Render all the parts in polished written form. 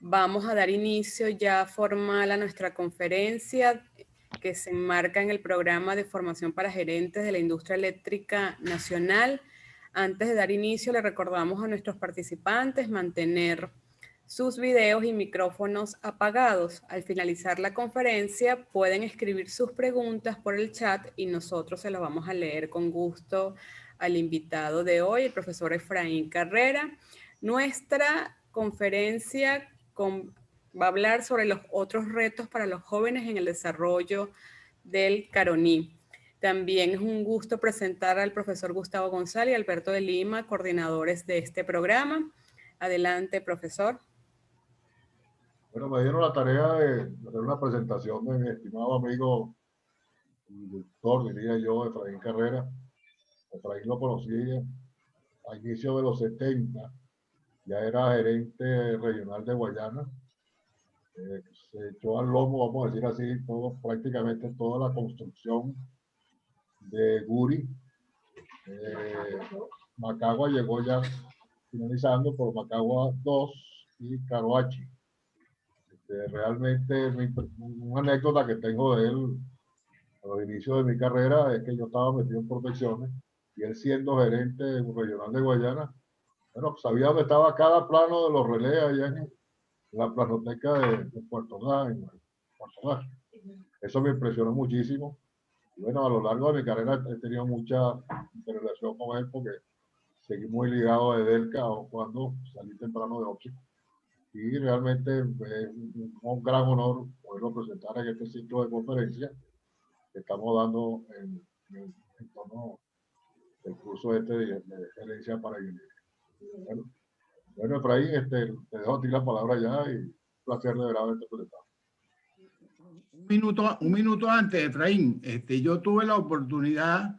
Vamos a dar inicio ya formal a nuestra conferencia que se enmarca en el programa de formación para gerentes de la industria eléctrica nacional. Antes de dar inicio, le recordamos a nuestros participantes mantener sus videos y micrófonos apagados. Al finalizar la conferencia, pueden escribir sus preguntas por el chat y nosotros se las vamos a leer con gusto al invitado de hoy, el profesor Efraín Carrera. Nuestra conferencia va a hablar sobre los otros retos para los jóvenes en el desarrollo del Caroní. También es un gusto presentar al profesor Gustavo González y Alberto de Lima, coordinadores de este programa. Adelante, profesor. Bueno, me dieron la tarea de hacer una presentación de mi estimado amigo, el doctor, diría yo, Efraín Carrera. Efraín lo conocí a inicios de los 70, ya era gerente regional de Guayana. Se echó al lomo, vamos a decir así, prácticamente toda la construcción de Guri. Macagua llegó ya finalizando por Macagua 2 y Caroachi. Realmente una anécdota que tengo de él a los inicios de mi carrera es que yo estaba metido en protecciones y él siendo gerente regional de Guayana, bueno, sabía dónde estaba cada plano de los relés allá en la planoteca de Puerto Ordaz. Eso me impresionó muchísimo. Y bueno, a lo largo de mi carrera he tenido mucha interrelación con él porque seguí muy ligado a Edelca cuando salí temprano de óptico. Y realmente es un gran honor poderlo presentar en este ciclo de conferencias que estamos dando en torno del curso de gerencia para ingeniería. Bueno, Efraín, te dejo a ti la palabra ya y un placer de verdad haberte presentado. Un minuto antes, Efraín, yo tuve la oportunidad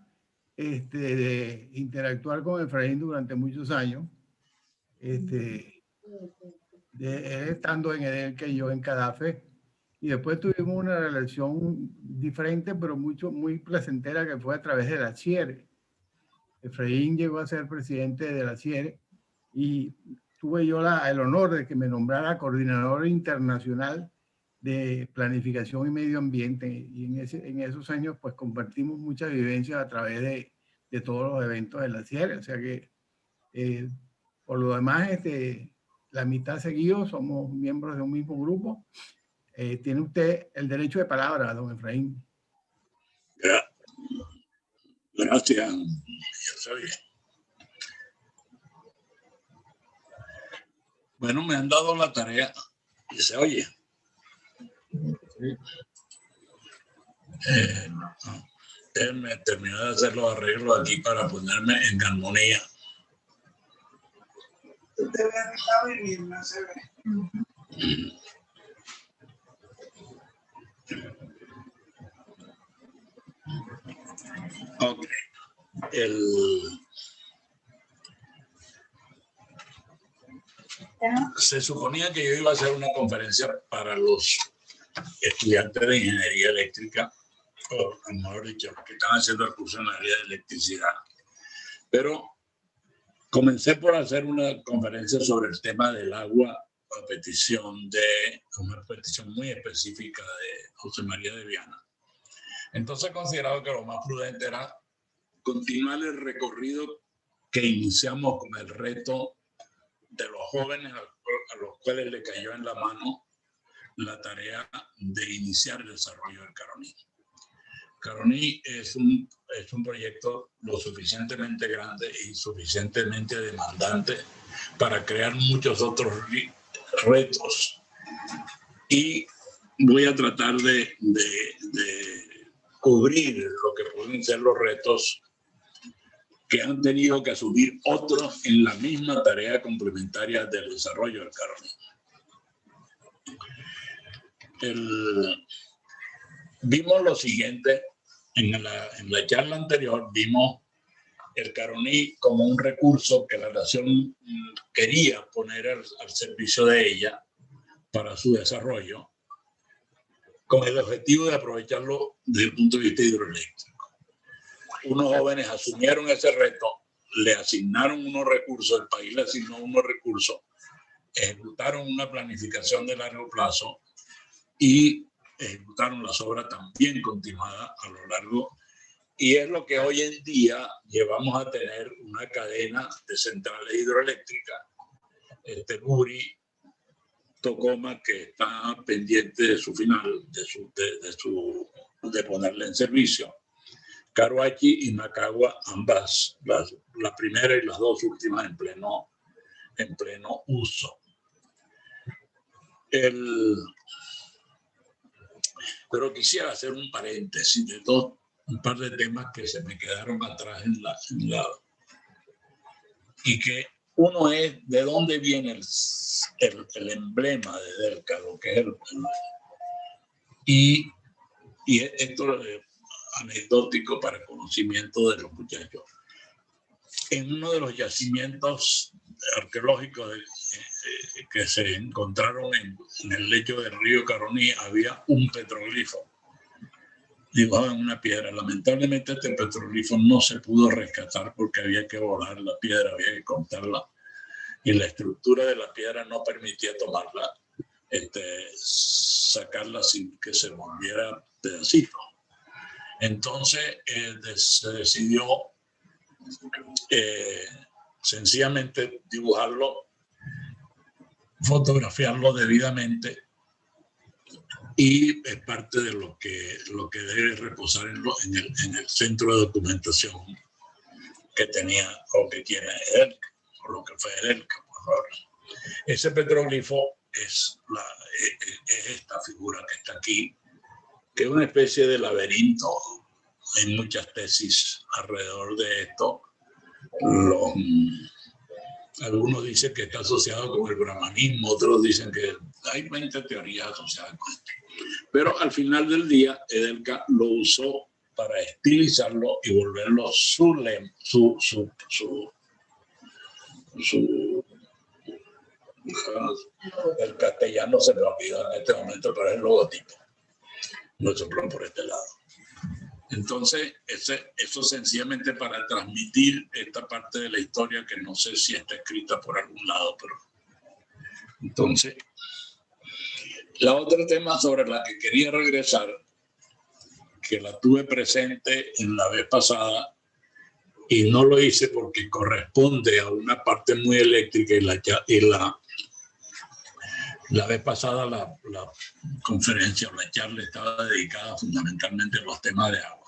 de interactuar con Efraín durante muchos años, estando en Edelca y yo en Cadafe, y después tuvimos una relación diferente, pero muy placentera, que fue a través de la CIER. Efraín llegó a ser presidente de la CIER y tuve yo el honor de que me nombrara coordinador internacional de planificación y medio ambiente, y en esos años pues compartimos muchas vivencias a través de todos los eventos de la CIER. O sea que por lo demás la mitad seguido somos miembros de un mismo grupo. Tiene usted el derecho de palabra, don Efraín. Gracias. Bueno, me han dado la tarea y se oye. Déjenme terminar de hacer los arreglos aquí para ponerme en armonía. Usted ve que está venir, no se ve. Ok. Se suponía que yo iba a hacer una conferencia para los estudiantes de ingeniería eléctrica, o mejor dicho, que están haciendo el curso en la área de electricidad. Pero comencé por hacer una conferencia sobre el tema del agua a petición una petición muy específica de José María de Viana. Entonces he considerado que lo más prudente era continuar el recorrido que iniciamos con el reto de los jóvenes a los cuales le cayó en la mano la tarea de iniciar el desarrollo del Caroní. Caroní es un proyecto lo suficientemente grande y suficientemente demandante para crear muchos otros retos. Y voy a tratar de cubrir lo que pueden ser los retos que han tenido que asumir otros en la misma tarea complementaria del desarrollo del Caroní. Vimos lo siguiente, en la charla anterior vimos el Caroní como un recurso que la nación quería poner al servicio de ella para su desarrollo, con el objetivo de aprovecharlo desde el punto de vista hidroeléctrico. Unos jóvenes asumieron ese reto, le asignaron unos recursos, el país le asignó unos recursos ejecutaron una planificación de largo plazo y ejecutaron las obras también continuadas a lo largo. Y es lo que hoy en día llevamos a tener una cadena de centrales hidroeléctricas, Guri, Tocoma, que está pendiente de su final, de ponerla en servicio. Caruachi y Macagua, ambas, la primera y las dos últimas en pleno uso. Pero quisiera hacer un paréntesis de un par de temas que se me quedaron atrás y que uno es de dónde viene el emblema de Delca, lo que es y esto es anecdótico para conocimiento de los muchachos. En uno de los yacimientos arqueológicos que se encontraron en el lecho del río Caroní había un petroglifo dibujado en una piedra. Lamentablemente este petroglifo no se pudo rescatar porque había que volar la piedra, había que cortarla y la estructura de la piedra no permitía tomarla, sacarla sin que se volviera pedacito. Entonces se decidió sencillamente dibujarlo, fotografiarlo debidamente, y es parte de lo que debe reposar en el centro de documentación que tenía o que tiene Edelca, o lo que fue Edelca, por favor. Ese petroglifo es esta figura que está aquí, que es una especie de laberinto. Hay muchas tesis alrededor de esto. Algunos dicen que está asociado con el brahmanismo, otros dicen que hay 20 teorías asociadas con esto. Pero al final del día, Edelca lo usó para estilizarlo y volverlo el castellano se me olvidó en este momento, pero es el logotipo. Lo sopló por este lado. Entonces, eso sencillamente para transmitir esta parte de la historia que no sé si está escrita por algún lado, pero entonces, la otro tema sobre la que quería regresar, que la tuve presente en la vez pasada y no lo hice porque corresponde a una parte muy eléctrica y la vez pasada la conferencia o la charla estaba dedicada fundamentalmente a los temas de agua.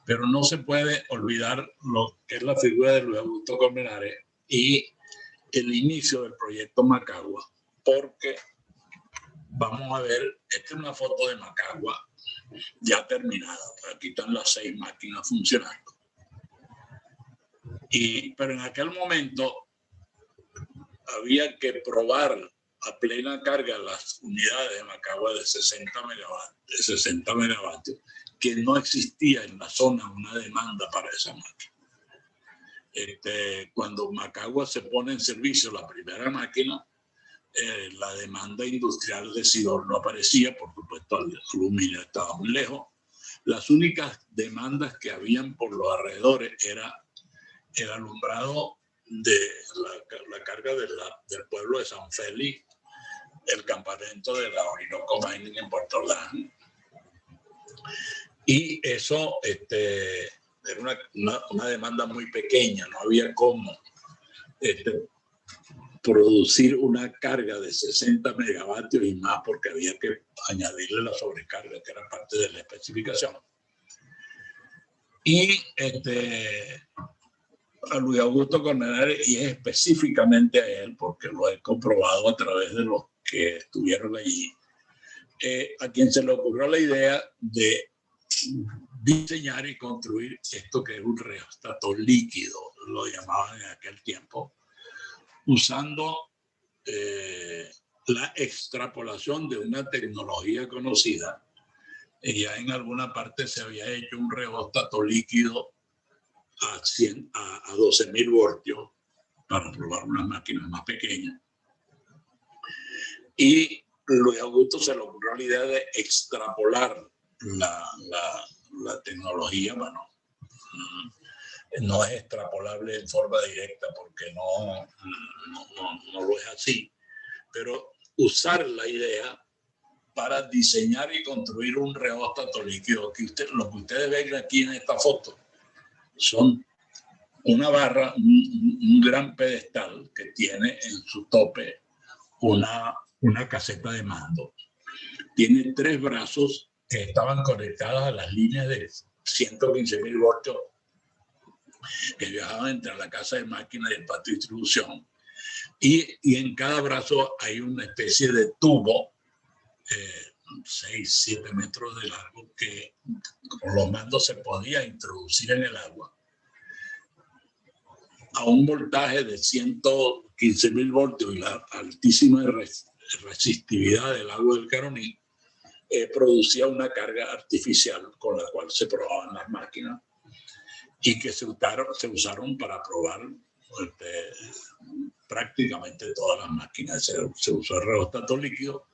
Pero no se puede olvidar lo que es la figura de Luis Augusto Colmenares y el inicio del proyecto Macagua, porque vamos a ver, esta es una foto de Macagua ya terminada. Aquí están las 6 máquinas funcionando. Pero en aquel momento había que probar a plena carga las unidades de Macagua de 60 megavatios, que no existía en la zona una demanda para esa máquina. Cuando Macagua se pone en servicio, la primera máquina, la demanda industrial de Sidor no aparecía, por supuesto el aluminio estaba muy lejos. Las únicas demandas que habían por los alrededores era el alumbrado de la carga del pueblo de San Félix, el campamento de la Orinoco Mining en Puerto Ordaz. Y eso era una demanda muy pequeña, no había cómo producir una carga de 60 megavatios y más, porque había que añadirle la sobrecarga, que era parte de la especificación. Y a Luis Augusto Colmenares, y específicamente a él, porque lo he comprobado a través de los que estuvieron allí, a quien se le ocurrió la idea de diseñar y construir esto que es un rheostato líquido, lo llamaban en aquel tiempo, usando la extrapolación de una tecnología conocida. Ya en alguna parte se había hecho un rheostato líquido a 12.000 voltios para probar unas máquinas más pequeñas. Y Luis Augusto se le ocurrió la idea de extrapolar la tecnología. Bueno, no es extrapolable en forma directa porque no lo es así, pero usar la idea para diseñar y construir un reóstato líquido. Lo que ustedes ven aquí en esta foto son una barra, un gran pedestal que tiene en su tope una caseta de mando. Tiene 3 brazos que estaban conectados a las líneas de 115.000 voltios que viajaban entre la casa de máquinas y el patio de distribución. Y en cada brazo hay una especie de tubo, 6, 7 metros de largo, que con los mandos se podía introducir en el agua a un voltaje de 115.000 voltios y la altísima resistividad del agua del Caroní. Producía una carga artificial con la cual se probaban las máquinas y que se usaron para probar prácticamente todas las máquinas. Se usó el reóstato líquido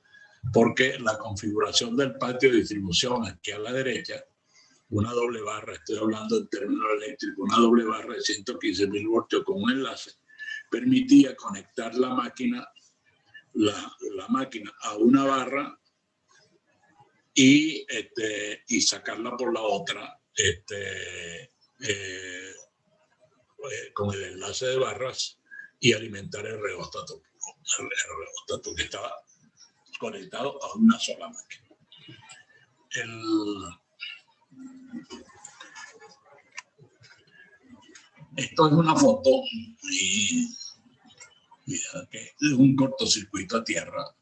porque la configuración del patio de distribución aquí a la derecha, una doble barra, estoy hablando en términos eléctricos, una doble barra de 115.000 voltios con un enlace, permitía conectar la máquina a una barra y sacarla por la otra con el enlace de barras y alimentar el reóstato que estaba conectado a una sola máquina. Esto es una foto que es un cortocircuito a tierra.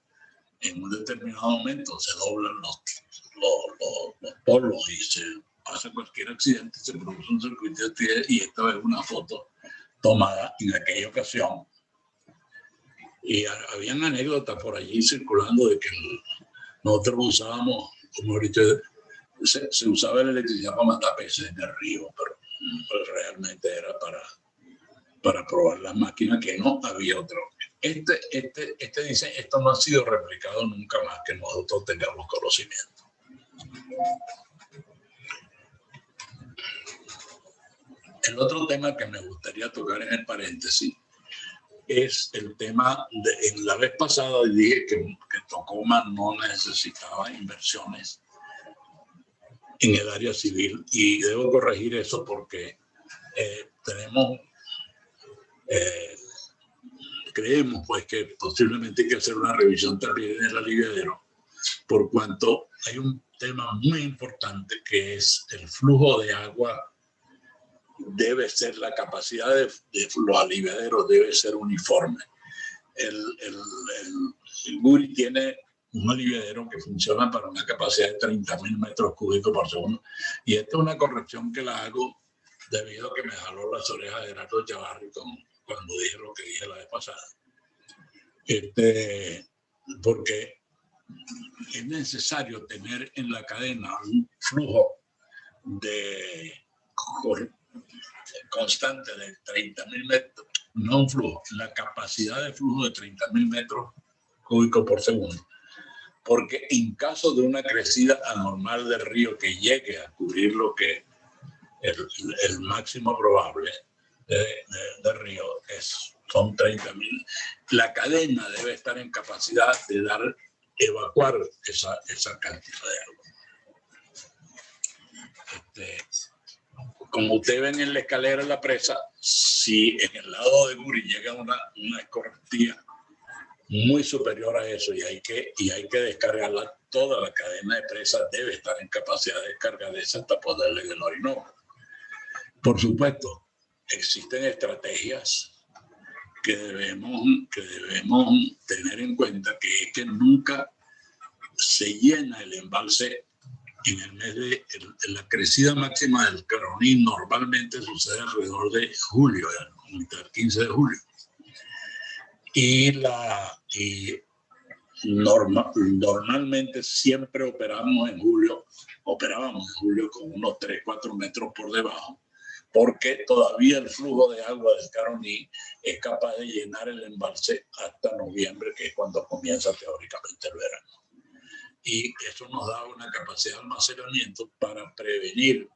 En un determinado momento se doblan los polos y se pasa cualquier accidente, se produce un circuito de tierra, y esta es una foto tomada en aquella ocasión. Y habían anécdotas por allí circulando de que nosotros usábamos, como ahorita se usaba la electricidad para matar peces en el río, pero realmente era para probar las máquinas, que no había otro. Esto no ha sido replicado nunca más que nosotros tengamos conocimiento. El otro tema que me gustaría tocar en el paréntesis es el tema en la vez pasada dije que Tocoma no necesitaba inversiones en el área civil, y debo corregir eso porque creemos pues que posiblemente hay que hacer una revisión también en el aliviadero, por cuanto hay un tema muy importante que es el flujo de agua. Debe ser la capacidad de los aliviaderos debe ser uniforme. El Guri tiene un aliviadero que funciona para una capacidad de 30.000 metros cúbicos por segundo, y esta es una corrección que la hago debido a que me jaló las orejas de Gerardo Chavarri cuando dije lo que dije la vez pasada. Porque es necesario tener en la cadena un flujo constante de 30.000 metros, no un flujo, la capacidad de flujo de 30.000 metros cúbicos por segundo. Porque en caso de una crecida anormal del río que llegue a cubrir lo que el máximo probable del río son 30.000, la cadena debe estar en capacidad de evacuar esa cantidad de agua. Como ustedes ven en la escalera de la presa, si en el lado de Guri llega una escorrentía muy superior a eso y hay que descargarla, toda la cadena de presa debe estar en capacidad de descargar esa hasta poderle del Orinoco. Por supuesto, existen estrategias que debemos tener en cuenta, que es que nunca se llena el embalse en el mes de la crecida máxima del Caroní. Normalmente sucede alrededor de julio, el 15 de julio. Y normalmente siempre operábamos en julio con unos 3-4 metros por debajo, porque todavía el flujo de agua del Caroní es capaz de llenar el embalse hasta noviembre, que es cuando comienza teóricamente el verano. Y eso nos da una capacidad de almacenamiento para prevenir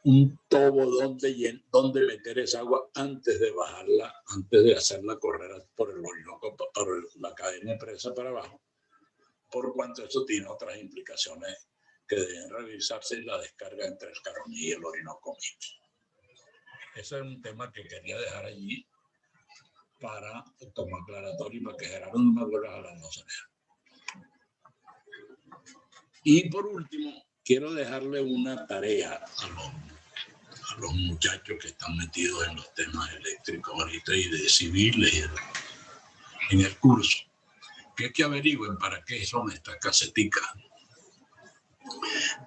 un tobo donde meter esa agua antes de bajarla, antes de hacerla correr por el Orinoco, por la cadena de presa para abajo, por cuanto eso tiene otras implicaciones que deben revisarse en la descarga entre el Caroní y el Orinoco mismo. Ese es un tema que quería dejar allí para como aclaratorio y para que Gerardo no me vuelva a hablar, no se vea. Y por último, quiero dejarle una tarea a los muchachos que están metidos en los temas eléctricos ahorita y de civiles en el curso, que es que averigüen para qué son estas caseticas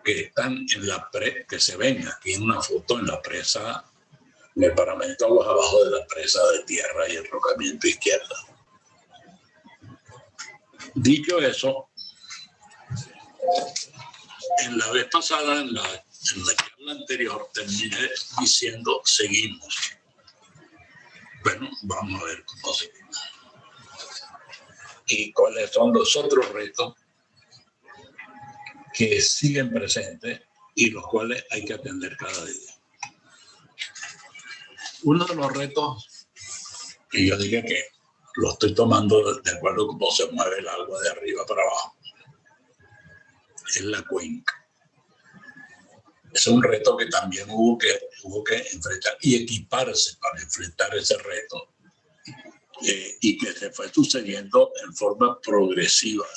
que están en la que se ven aquí en una foto en la presa, en el paramento aguas abajo de la presa de tierra y el rocamiento izquierda. Dicho eso, en la vez pasada, en la charla anterior, terminé diciendo seguimos. Bueno, vamos a ver cómo seguimos. Y cuáles son los otros retos que siguen presentes y los cuales hay que atender cada día. Uno de los retos, y yo diría que lo estoy tomando de acuerdo con cómo se mueve el agua de arriba para abajo, es la cuenca. Es un reto que también hubo que enfrentar y equiparse para enfrentar ese reto y que se fue sucediendo en forma progresiva.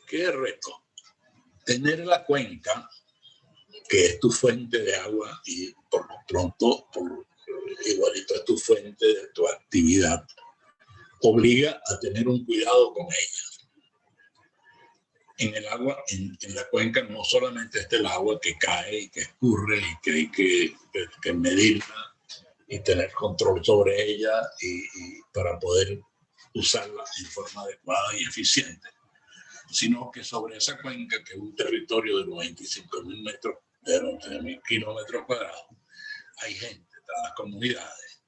¿Qué reto? Tener la cuenca, que es tu fuente de agua y por lo pronto, igualito es tu fuente de tu actividad, obliga a tener un cuidado con ella. En el agua, en la cuenca, no solamente está el agua que cae y que escurre y que hay que medirla y tener control sobre ella y para poder usarla en forma adecuada y eficiente, sino que sobre esa cuenca, que es un territorio de los 25.000 metros, de los 3.000 kilómetros cuadrados, hay gente, están las comunidades,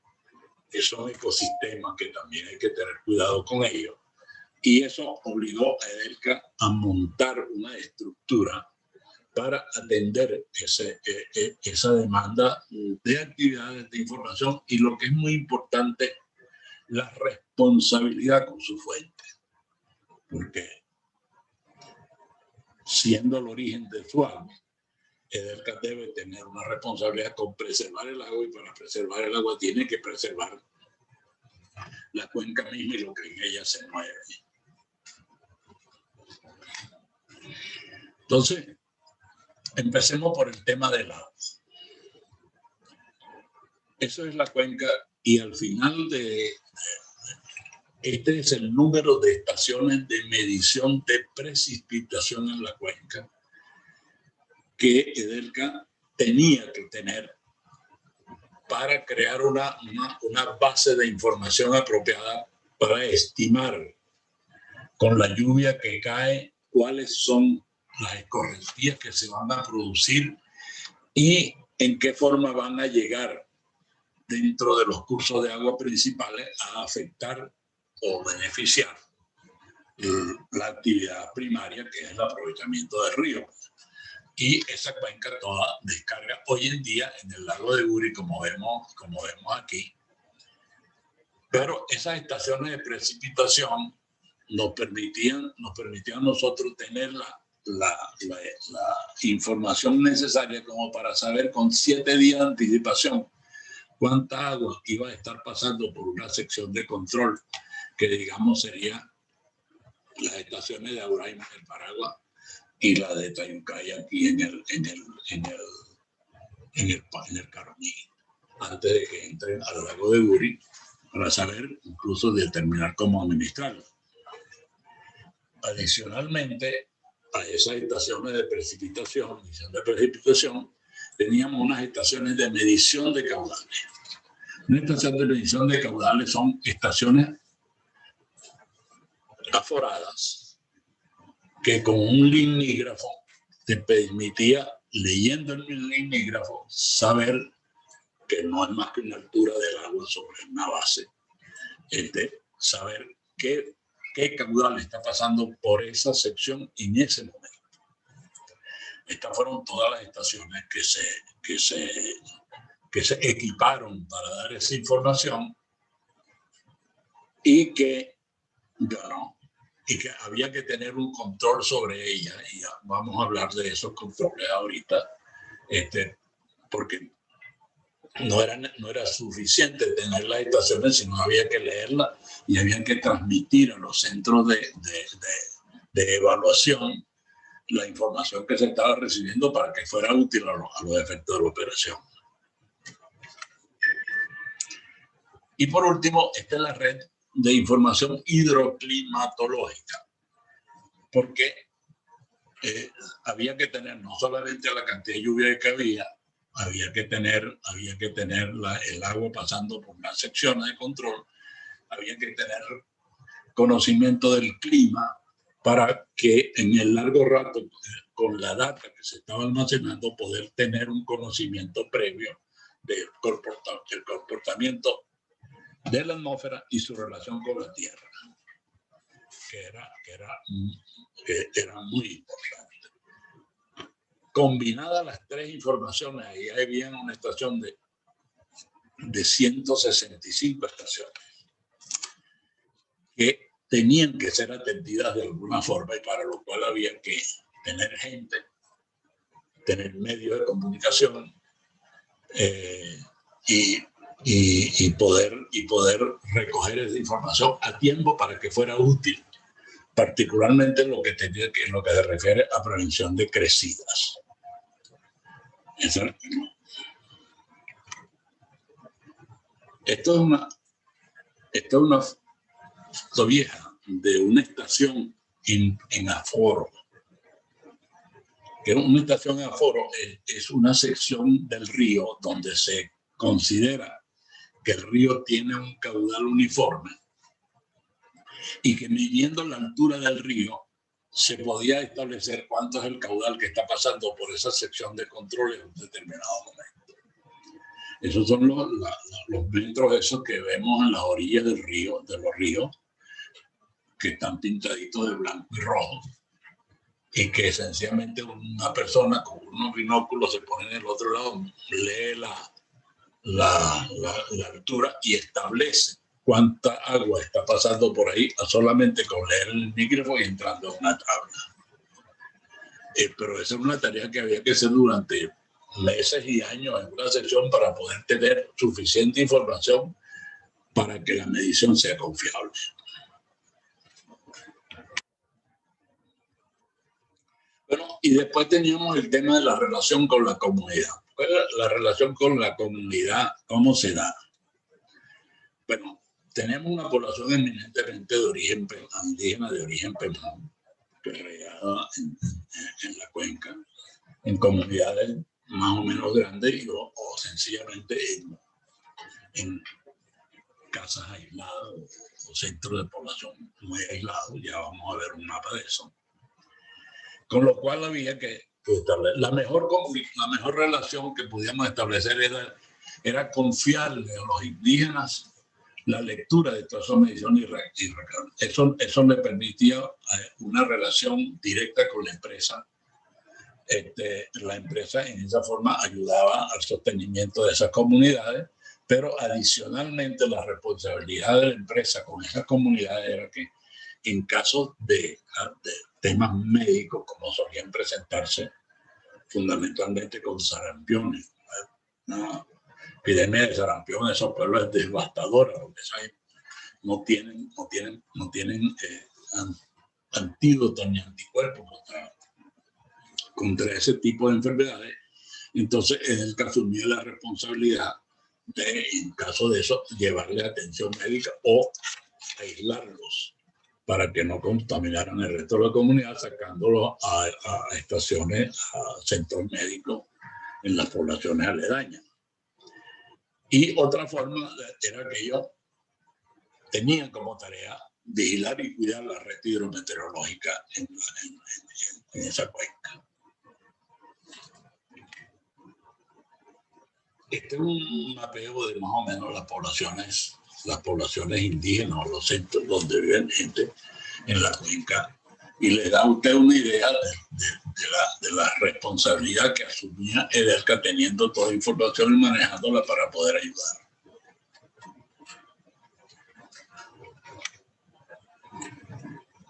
que son ecosistemas que también hay que tener cuidado con ellos. Y eso obligó a EDELCA a montar una estructura para atender esa demanda de actividades de información y, lo que es muy importante, la responsabilidad con su fuente. Porque siendo el origen de su agua, EDELCA debe tener una responsabilidad con preservar el agua, y para preservar el agua tiene que preservar la cuenca misma y lo que en ella se mueve. Entonces, empecemos por el tema del agua. Eso es la cuenca, y al final este es el número de estaciones de medición de precipitación en la cuenca que EDELCA tenía que tener para crear una base de información apropiada para estimar con la lluvia que cae cuáles son las escorrentías que se van a producir y en qué forma van a llegar dentro de los cursos de agua principales a afectar o beneficiar la actividad primaria, que es el aprovechamiento del río. Y esa cuenca toda descarga hoy en día en el lago de Guri, como vemos aquí. Pero esas estaciones de precipitación nos permitían a nosotros tener la información necesaria como para saber con 7 días de anticipación cuánta agua iba a estar pasando por una sección de control, que digamos sería las estaciones de Auraima en el Paragua y la de Tayucay aquí en el Caroní, antes de que entren al lago de Guri, para saber incluso determinar cómo administrarlo. Adicionalmente a esas estaciones de precipitación, teníamos unas estaciones de medición de caudales. Una estación de medición de caudales son estaciones aforadas que con un limígrafo te permitía, leyendo el limígrafo, saber que no es más que una altura del agua sobre una base, saber qué caudal está pasando por esa sección en ese momento. Estas fueron todas las estaciones que se equiparon para dar esa información y que, bueno, y que había que tener un control sobre ella. Y ya vamos a hablar de esos controles ahorita, porque no era suficiente tener las estaciones, sino había que leerlas y había que transmitir a los centros de evaluación la información que se estaba recibiendo para que fuera útil a los efectos de la operación. Y por último, esta es la red de información hidroclimatológica, porque había que tener no solamente la cantidad de lluvia que había que tener el agua pasando por las secciones de control, había que tener conocimiento del clima para que en el largo rato, con la data que se estaba almacenando, poder tener un conocimiento previo del comportamiento de la atmósfera y su relación con la Tierra, que era muy importante. Combinadas las tres informaciones, ahí había una estación de 165 estaciones que tenían que ser atendidas de alguna forma y para lo cual había que tener gente, tener medios de comunicación y poder recoger esa información a tiempo para que fuera útil, particularmente en lo que se refiere a prevención de crecidas. Esto es una foto vieja de una estación en aforo. Que una estación en aforo es una sección del río donde se considera que el río tiene un caudal uniforme y que midiendo la altura del río se podía establecer cuánto es el caudal que está pasando por esa sección de control en un determinado momento. Esos son los metros esos que vemos en las orillas del río, de los ríos, que están pintaditos de blanco y rojo, y que esencialmente una persona con unos binóculos se pone en el otro lado, lee la altura y establece cuánta agua está pasando por ahí solamente con leer el micrófono y entrando en una tabla. Pero esa es una tarea que había que hacer durante meses y años en una sección para poder tener suficiente información para que la medición sea confiable. Bueno, y después teníamos el tema de la relación con la comunidad. La relación con la comunidad, ¿cómo se da? Bueno, tenemos una población eminentemente de origen indígena, de origen pemón, regada en la cuenca, en comunidades más o menos grandes o sencillamente en casas aisladas o centros de población muy aislados. Ya vamos a ver un mapa de eso. Con lo cual había que establecer la mejor relación que podíamos establecer era confiarle a los indígenas la lectura de todas esas mediciones y eso le permitía una relación directa con la empresa. La empresa en esa forma ayudaba al sostenimiento de esas comunidades, pero adicionalmente la responsabilidad de la empresa con esas comunidades era que en casos de temas médicos, como solían presentarse fundamentalmente con sarampiones, una epidemia de sarampión en esos pueblos es devastadora, porque no tienen antídotos ni anticuerpos contra ese tipo de enfermedades. Entonces, en el caso mío, la responsabilidad de, en caso de eso, llevarle atención médica o aislarlos para que no contaminaran el resto de la comunidad, sacándolos a estaciones, a centros médicos en las poblaciones aledañas. Y otra forma era que ellos tenían como tarea vigilar y cuidar la red hidrometeorológica en esa cuenca. Este es un mapeo de más o menos las poblaciones indígenas o los centros donde viven gente en la cuenca y le da a usted una idea de la responsabilidad que asumía EDELCA teniendo toda la información y manejándola para poder ayudar.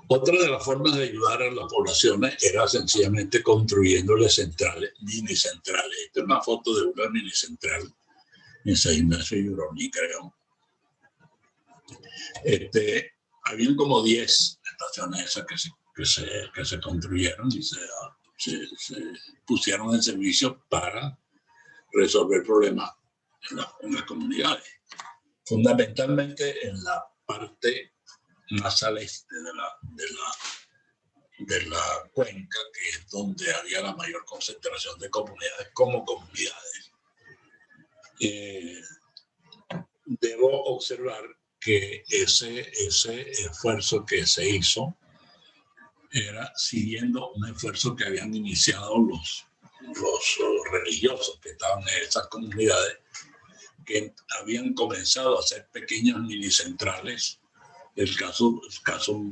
Otra de las formas de ayudar a las poblaciones era sencillamente construyéndole centrales, mini centrales. Esta es una foto de una mini central en San Ignacio y Uroní, creo. Habían como 10 estaciones esas que se construyeron y se pusieron en servicio para resolver problemas en las comunidades. Fundamentalmente en la parte más al este de la cuenca, que es donde había la mayor concentración de comunidades como comunidades. Debo observar que ese esfuerzo que se hizo era siguiendo un esfuerzo que habían iniciado los religiosos que estaban en esas comunidades, que habían comenzado a hacer pequeñas minicentrales. El caso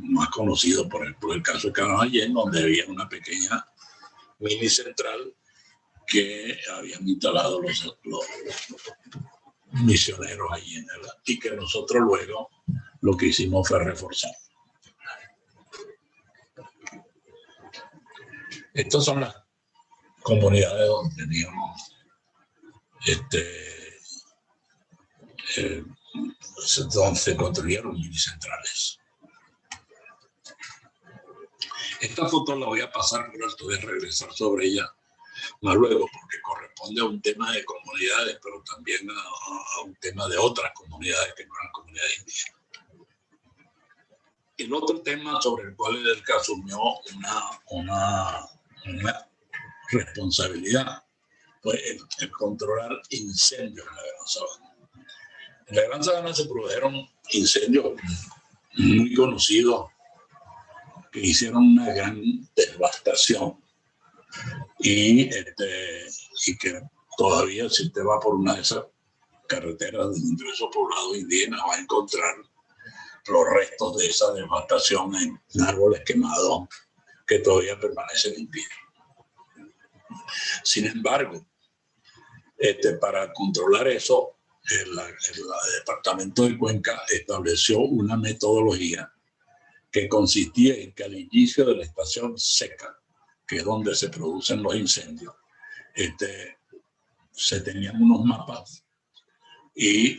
más conocido, por ejemplo, el caso de Canajayén, donde había una pequeña minicentral que habían instalado los misioneros allí y que nosotros luego lo que hicimos fue reforzar. Estas son las comunidades donde teníamos donde se construyeron minicentrales. Esta foto la voy a pasar por alto, voy a regresar sobre ella más luego, porque corresponde a un tema de comunidades, pero también a un tema de otras comunidades que no eran comunidades indígenas. El otro tema sobre el cual EDELCA asumió una responsabilidad fue el controlar incendios en la Gran Sabana. En la Gran Sabana se produjeron incendios muy conocidos que hicieron una gran devastación y que todavía, si usted va por una de esas carreteras de ingreso poblado indígena, va a encontrar los restos de esa devastación en árboles quemados que todavía permanecen en pie. Sin embargo, para controlar eso, el departamento de Cuenca estableció una metodología que consistía en que al inicio de la estación seca, que es donde se producen los incendios, se tenían unos mapas y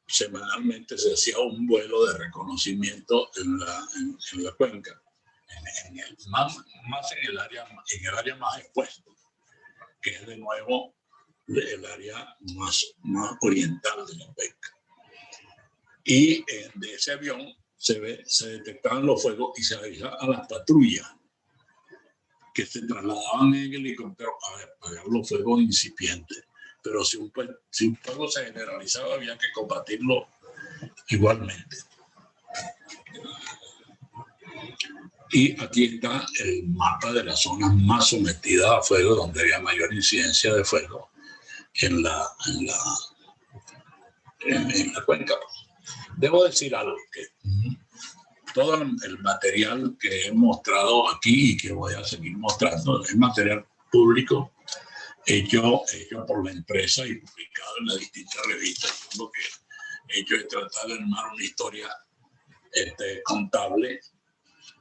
semanalmente se hacía un vuelo de reconocimiento en la cuenca, más en el área más expuesto, que es de nuevo el área más oriental de la cuenca. Y de ese avión se detectaban los fuegos y se avisaba a las patrullas que se trasladaban en helicóptero a apagar los fuegos incipientes. Pero si un fuego se generalizaba, había que combatirlo igualmente. Y aquí está el mapa de las zonas más sometidas a fuego, donde había mayor incidencia de fuego en la cuenca. Debo decir algo, que todo el material que he mostrado aquí y que voy a seguir mostrando es material público hecho por la empresa y publicado en las distintas revistas. Lo que he hecho es tratar de armar una historia contable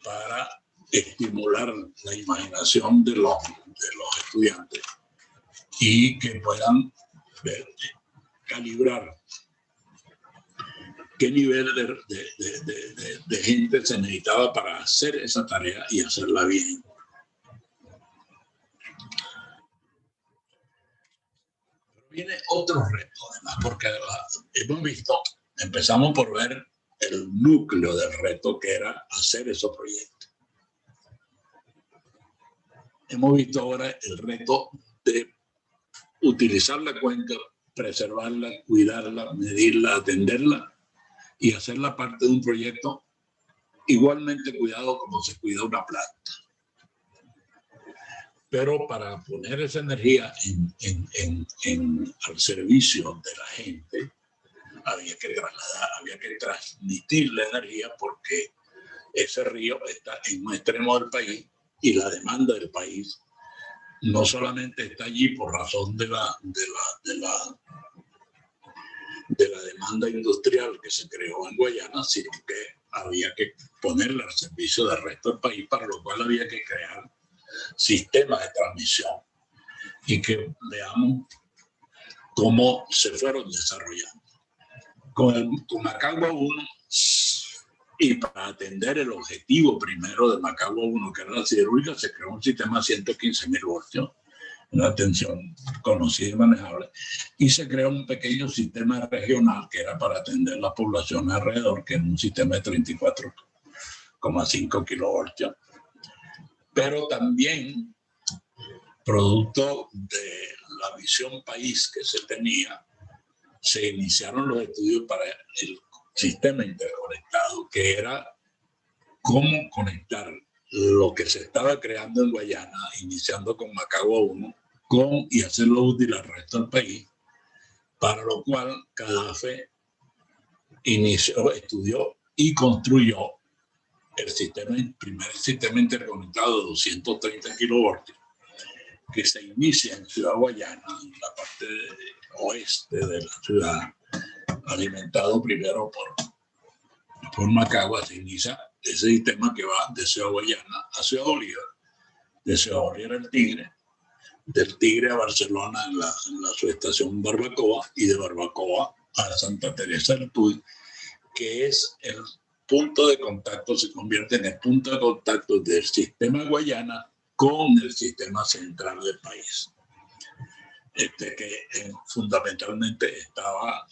para estimular la imaginación de los estudiantes y que puedan calibrar qué nivel de gente se necesitaba para hacer esa tarea y hacerla bien. Viene otro reto, además, porque hemos visto, empezamos por ver el núcleo del reto, que era hacer esos proyectos. Hemos visto ahora el reto de utilizar la cuenca, preservarla, cuidarla, medirla, atenderla y hacerla parte de un proyecto igualmente cuidado como se cuida una planta. Pero para poner esa energía al servicio de la gente, había que transmitir la energía, porque ese río está en un extremo del país y la demanda del país no solamente está allí por razón de la demanda industrial que se creó en Guayana, sino que había que ponerla al servicio del resto del país, para lo cual había que crear sistemas de transmisión y que veamos cómo se fueron desarrollando. Con Macagua 1, y para atender el objetivo primero de Macagua 1, que era la siderúrgica, se creó un sistema de 115.000 voltios, una tensión conocida y manejable, y se creó un pequeño sistema regional que era para atender las poblaciones alrededor, que era un sistema de 34,5 kilovoltios. Pero también, producto de la visión país que se tenía, se iniciaron los estudios para el sistema interconectado, que era cómo conectar lo que se estaba creando en Guayana, iniciando con Macagua 1, y hacerlo útil al resto del país, para lo cual CADAFE estudió y construyó el primer sistema interconectado de 230 kilovoltios, que se inicia en Ciudad Guayana, en la parte oeste de la ciudad, alimentado primero por Macagua. Se inicia ese sistema que va de Ciudad Guayana a Ciudad Bolívar, de Ciudad Bolívar al Tigre, del Tigre a Barcelona en la subestación Barbacoa, y de Barbacoa a Santa Teresa del Tuy, que es el punto de contacto, se convierte en el punto de contacto del sistema Guayana con el sistema central del país, que fundamentalmente estaba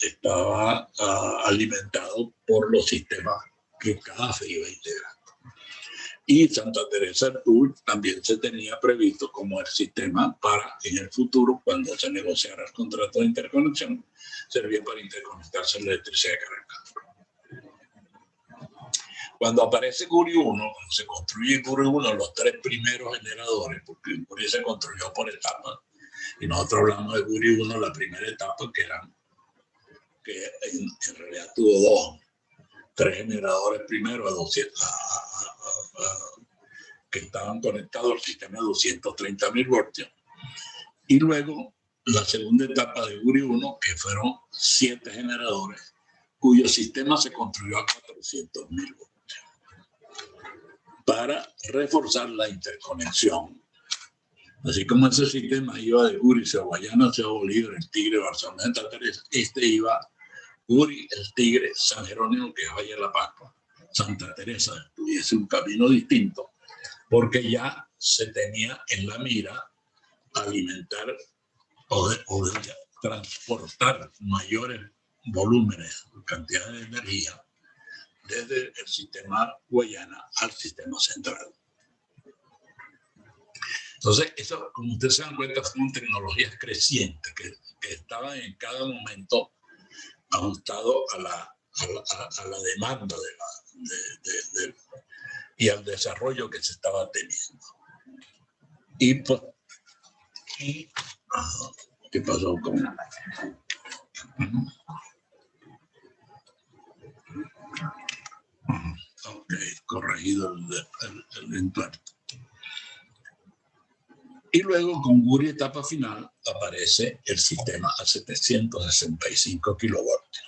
alimentado por los sistemas que CADAFE iba integrando. Y Santa Teresa del Tuy también se tenía previsto como el sistema para, en el futuro, cuando se negociara el contrato de interconexión, servía para interconectarse la electricidad de Caracas. Cuando aparece Guri 1, cuando se construye Guri 1, los 3 primeros generadores, porque Guri se construyó por etapas, y nosotros hablamos de Guri 1, la primera etapa, que en realidad tuvo 3 generadores primero a 200, que estaban conectados al sistema de 230.000 voltios, y luego la segunda etapa de Guri 1, que fueron 7 generadores, cuyo sistema se construyó a 400.000 voltios, para reforzar la interconexión. Así como ese sistema iba de Guri, Ciudad Guayana, Ciudad Bolívar, el Tigre, Barcelona, Santa Teresa, iba Guri, el Tigre, San Jerónimo, que es Valle de la Pascua, Santa Teresa, tuviese un camino distinto, porque ya se tenía en la mira alimentar o de transportar mayores volúmenes, cantidades de energía, desde el sistema Guayana al sistema central. Entonces, eso, como ustedes se dan cuenta, fueron tecnologías crecientes que estaban en cada momento ajustado a la demanda y al desarrollo que se estaba teniendo. Y pues, ¿qué pasó con? Ok, corregido el entuerto. Y luego, con Guri etapa final, aparece el sistema a 765 kilovoltios.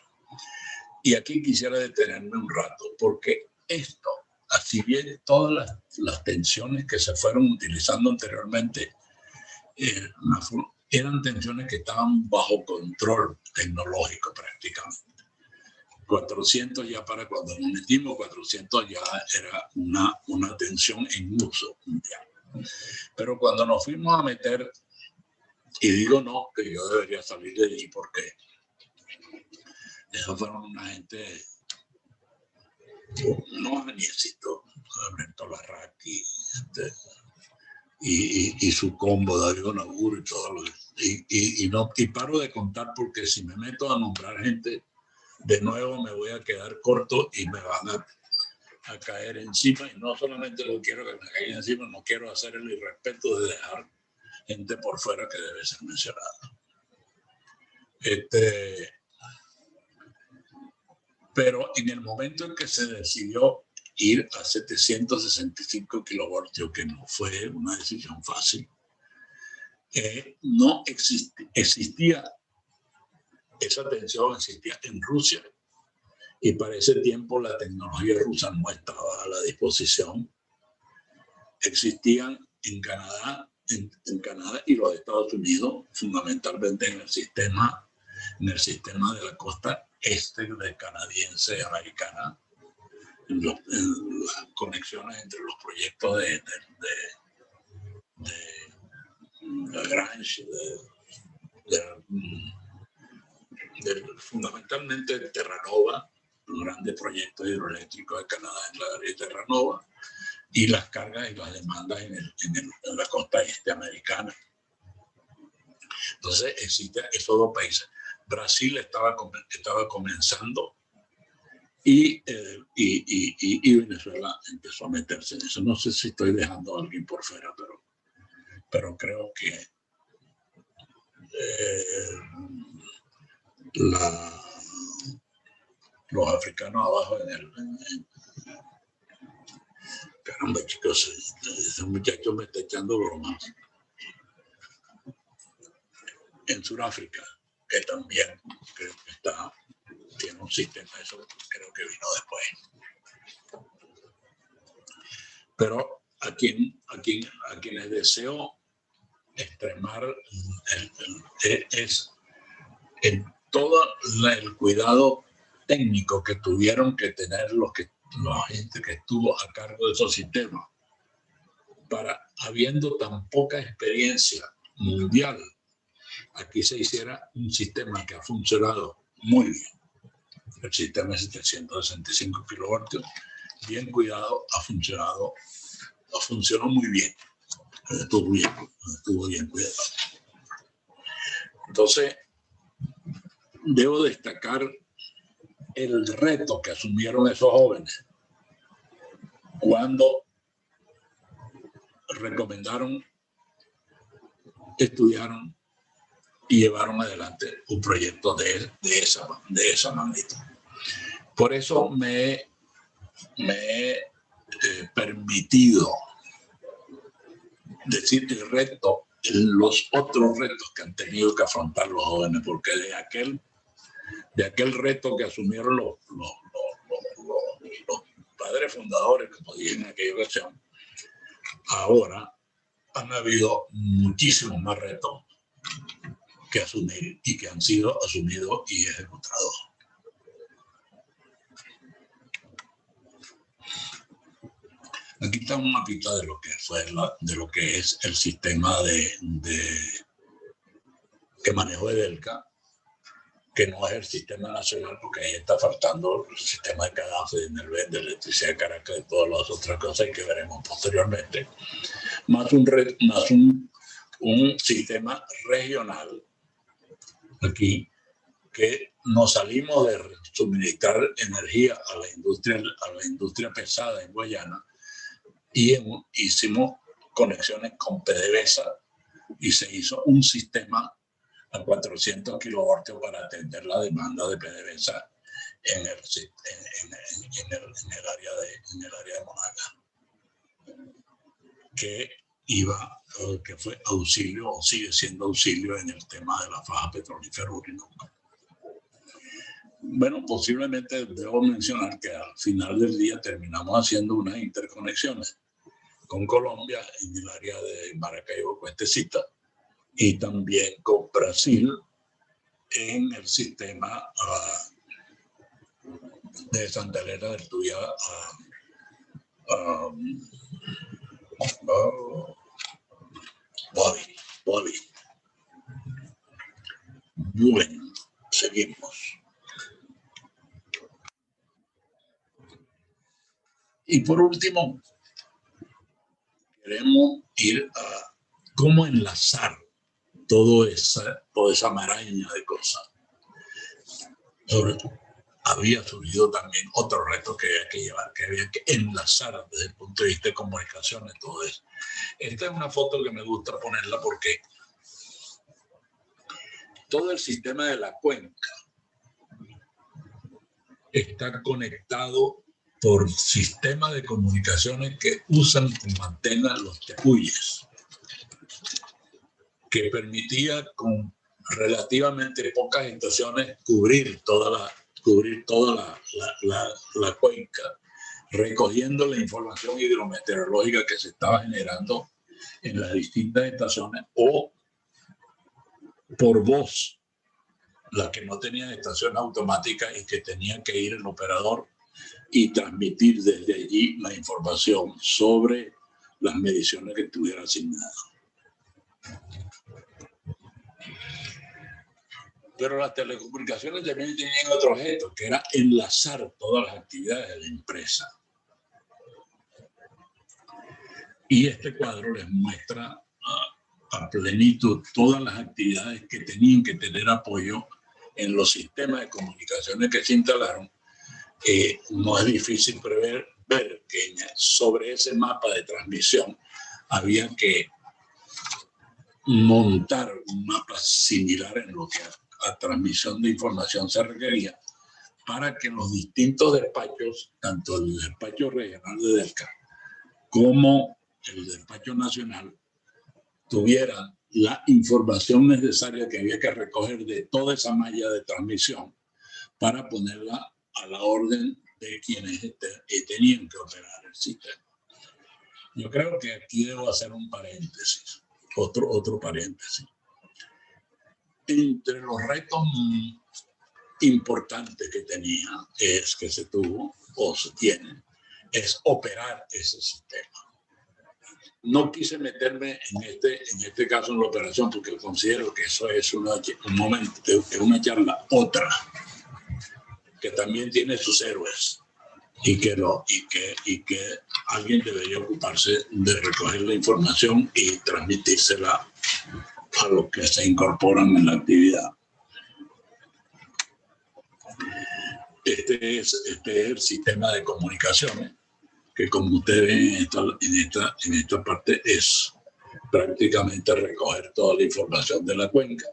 Y aquí quisiera detenerme un rato, porque esto, así bien todas las tensiones que se fueron utilizando anteriormente, eran tensiones que estaban bajo control tecnológico prácticamente. 400 ya, para cuando nos metimos, 400 ya era una tensión en uso mundial. Pero cuando nos fuimos a meter, y digo no, que yo debería salir de allí, porque esos fueron una gente, no Aniesito, Alberto Larraqui, y su combo, David Onaguro y todo lo y paro de contar, porque si me meto a nombrar gente de nuevo me voy a quedar corto y me van a caer encima, y no solamente lo quiero que me caigan encima, no quiero hacer el irrespeto de dejar gente por fuera que debe ser mencionada. Pero en el momento en que se decidió ir a 765 kilovoltios, que no fue una decisión fácil. No existía, esa tensión existía en Rusia, y para ese tiempo la tecnología rusa no estaba a la disposición. Existían en Canadá, en Canadá y los Estados Unidos, fundamentalmente en el sistema de la costa este de canadiense y americana, en las conexiones entre los proyectos de Lagrange, fundamentalmente de Terranova, los grandes proyectos hidroeléctricos de Canadá en la área de Terranova, y las cargas y las demandas en la costa este americana. Entonces existen esos dos países. Brasil estaba comenzando y Venezuela empezó a meterse en eso. No sé si estoy dejando a alguien por fuera, pero creo que los africanos abajo caramba, chicos, ese muchacho me está echando bromas. En Sudáfrica, que también creo que tiene un sistema, eso creo que vino después. Pero a quienes deseo extremar es en todo el cuidado técnico que tuvieron que tener la gente que estuvo a cargo de esos sistemas, para, habiendo tan poca experiencia mundial, aquí se hiciera un sistema que ha funcionado muy bien. El sistema de 765 kilovoltios, bien cuidado, funcionó muy bien. Estuvo bien cuidado. Entonces, debo destacar el reto que asumieron esos jóvenes cuando recomendaron, estudiaron y llevaron adelante un proyecto de esa magnitud. Por eso me he permitido decir los otros retos que han tenido que afrontar los jóvenes, porque de aquel reto que asumieron los padres fundadores, como dije en aquella ocasión, ahora han habido muchísimos más retos que asumir y que han sido asumidos y ejecutados. Aquí está un mapita de lo que es el sistema que manejó Edelca, que no es el sistema nacional, porque ahí está faltando el sistema de Cadafe, de Nerven, de Electricidad de Caracas, y todas las otras cosas que veremos posteriormente, más un sistema regional aquí, que nos salimos de suministrar energía a la industria pesada en Guayana, y hicimos conexiones con PDVSA, y se hizo un sistema a 400 kilovoltios para atender la demanda de PDVSA en el área de Monaga, que fue auxilio, o sigue siendo auxilio en el tema de la faja petrolífera Orinoco. Bueno, posiblemente debo mencionar que al final del día terminamos haciendo unas interconexiones con Colombia en el área de Maracaibo, Cuestecita, y también con Brasil en el sistema de Santa Elena del Tuyá Boli. Bueno, seguimos. Y por último, queremos ir a cómo enlazar toda esa maraña de cosas. Sobre todo, había surgido también otro reto que había que llevar, que había que enlazar desde el punto de vista de comunicaciones, todo eso. Esta es una foto que me gusta ponerla porque todo el sistema de la cuenca está conectado por sistemas de comunicaciones que usan como antena los tepuyes, que permitía con relativamente pocas estaciones cubrir toda la cuenca, recogiendo la información hidrometeorológica que se estaba generando en las distintas estaciones, o por voz, la que no tenía estación automática y que tenía que ir el operador y transmitir desde allí la información sobre las mediciones que estuviera asignada. Pero las telecomunicaciones también tenían otro objeto, que era enlazar todas las actividades de la empresa. Y este cuadro les muestra a plenitud todas las actividades que tenían que tener apoyo en los sistemas de comunicaciones que se instalaron. No es difícil ver que sobre ese mapa de transmisión había que montar un mapa similar en lo que a transmisión de información se requería, para que los distintos despachos, tanto el despacho regional de Edelca como el despacho nacional, tuvieran la información necesaria que había que recoger de toda esa malla de transmisión para ponerla a la orden de quienes tenían que operar el sistema. Yo creo que aquí debo hacer un paréntesis, otro paréntesis. Entre los retos importantes que se tuvo o se tienen, es operar ese sistema. No quise meterme en este caso en la operación, porque considero que eso es un momento, es una charla otra, que también tiene sus héroes y que alguien debería ocuparse de recoger la información y transmitírsela a los que se incorporan en la actividad. Este es el sistema de comunicaciones, que como ustedes ven en esta parte es prácticamente recoger toda la información de la cuenca,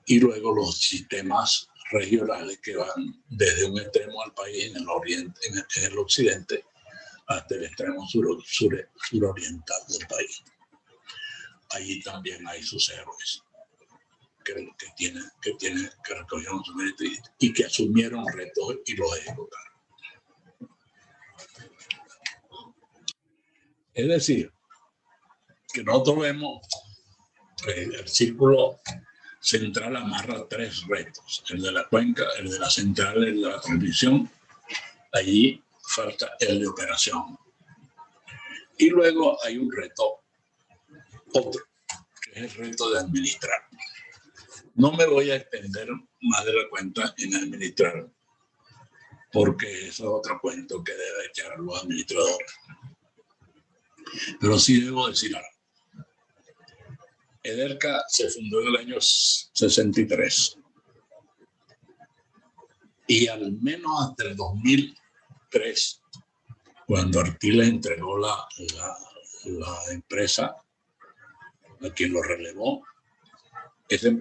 y luego los sistemas regionales que van desde un extremo del país en el oriente, en el occidente, hasta el extremo suroriental del país. Allí también hay sus héroes que recogieron su mérito y que asumieron retos y los ejecutaron. Es decir, que nosotros vemos el círculo central amarra tres retos: el de la cuenca, el de la central, el de la transmisión. Allí falta el de operación. Y luego hay un reto, otro, que es el reto de administrar. No me voy a extender más de la cuenta en administrar, porque eso es otro cuento que debe echar los administradores. Pero sí debo decir algo. Edelca se fundó en el año 63 y al menos hasta el 2003, cuando Artiles entregó la empresa a quien lo relevó,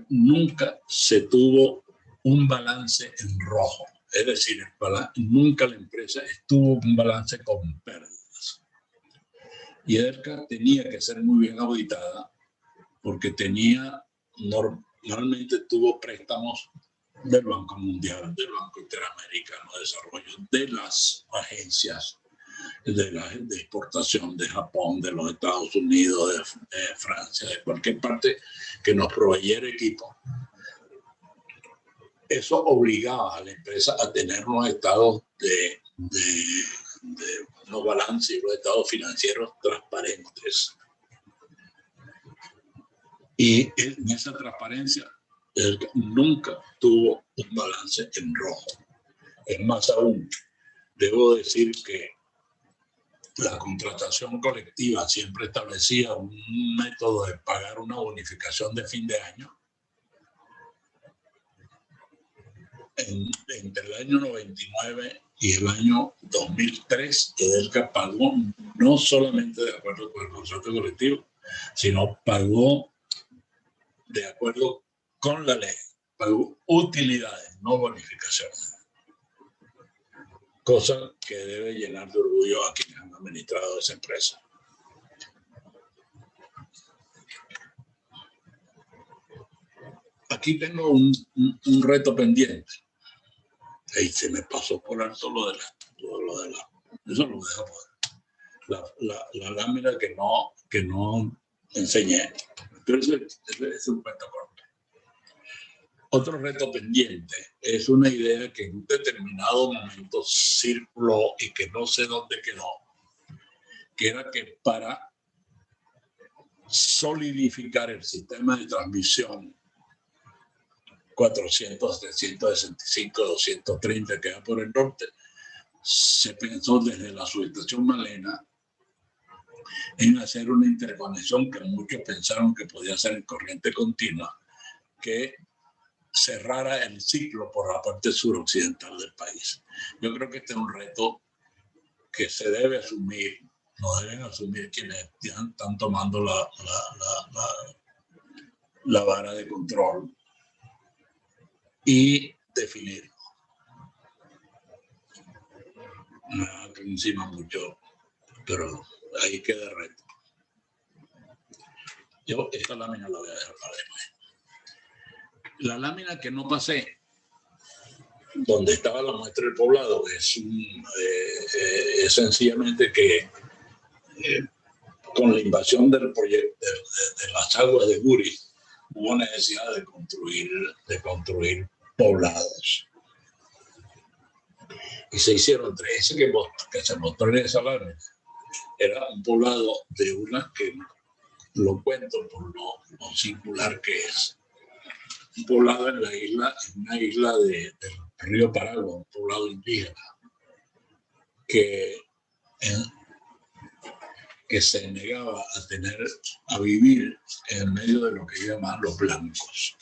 nunca se tuvo un balance en rojo. Es decir, nunca la empresa estuvo un balance con pérdidas. Y Edelca tenía que ser muy bien auditada, porque normalmente tuvo préstamos del Banco Mundial, del Banco Interamericano de Desarrollo, de las agencias de exportación de Japón, de los Estados Unidos, de Francia, de cualquier parte que nos proveyera equipo. Eso obligaba a la empresa a tener unos estados unos balances y unos estados financieros transparentes. Y en esa transparencia, él nunca tuvo un balance en rojo. Es más aún, debo decir que la contratación colectiva siempre establecía un método de pagar una bonificación de fin de año. Entre el año 99 y el año 2003, Edelca pagó no solamente de acuerdo con el contrato colectivo, sino pagó de acuerdo con la ley, pagó utilidades, no bonificaciones. cosa que debe llenar de orgullo a quienes han administrado esa empresa. Aquí tengo un reto pendiente. Ahí se me pasó por alto lo de la eso lo dejo por la lámina que no enseñé. Pero ese es un cuento corto. Otro reto pendiente es una idea que en un determinado momento circuló y que no sé dónde quedó, que era que para solidificar el sistema de transmisión 400, 365, 230 que va por el norte, se pensó desde la subestación Malena en hacer una interconexión que muchos pensaron que podía ser en corriente continua, que cerrara el ciclo por la parte suroccidental del país. Yo creo que este es un reto que se debe asumir, no deben asumir quienes están tomando la vara de control y definirlo. No encima mucho, pero ahí queda el reto. Yo esta lámina la voy a dejar para después. La lámina que no pasé, donde estaba la muestra del poblado, es sencillamente que con la invasión del proyecto de las aguas de Guri, hubo necesidad de construir poblados. Y se hicieron tres. Ese que se mostró en esa lámina era un poblado de una que lo cuento por lo singular que es. Un poblado en una isla del río Paragua, un poblado indígena, que se negaba a vivir en medio de lo que llaman los blancos.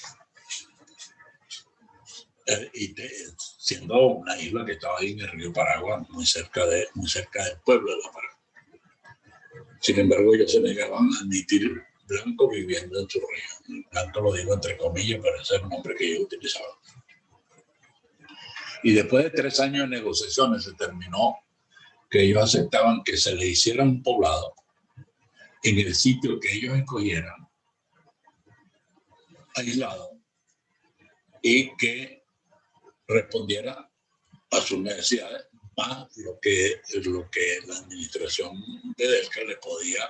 Siendo una isla que estaba ahí en el río Paragua, muy cerca del pueblo de La Paragua. Sin embargo, ellos se negaban a admitir blancos viviendo en su río. Blanco lo digo entre comillas, pero ese es el nombre que ellos utilizaban. Y después de 3 años de negociaciones se terminó que ellos aceptaban que se le hiciera un poblado en el sitio que ellos escogieran, aislado, y que respondiera a sus necesidades, más lo que la administración de Delca le podía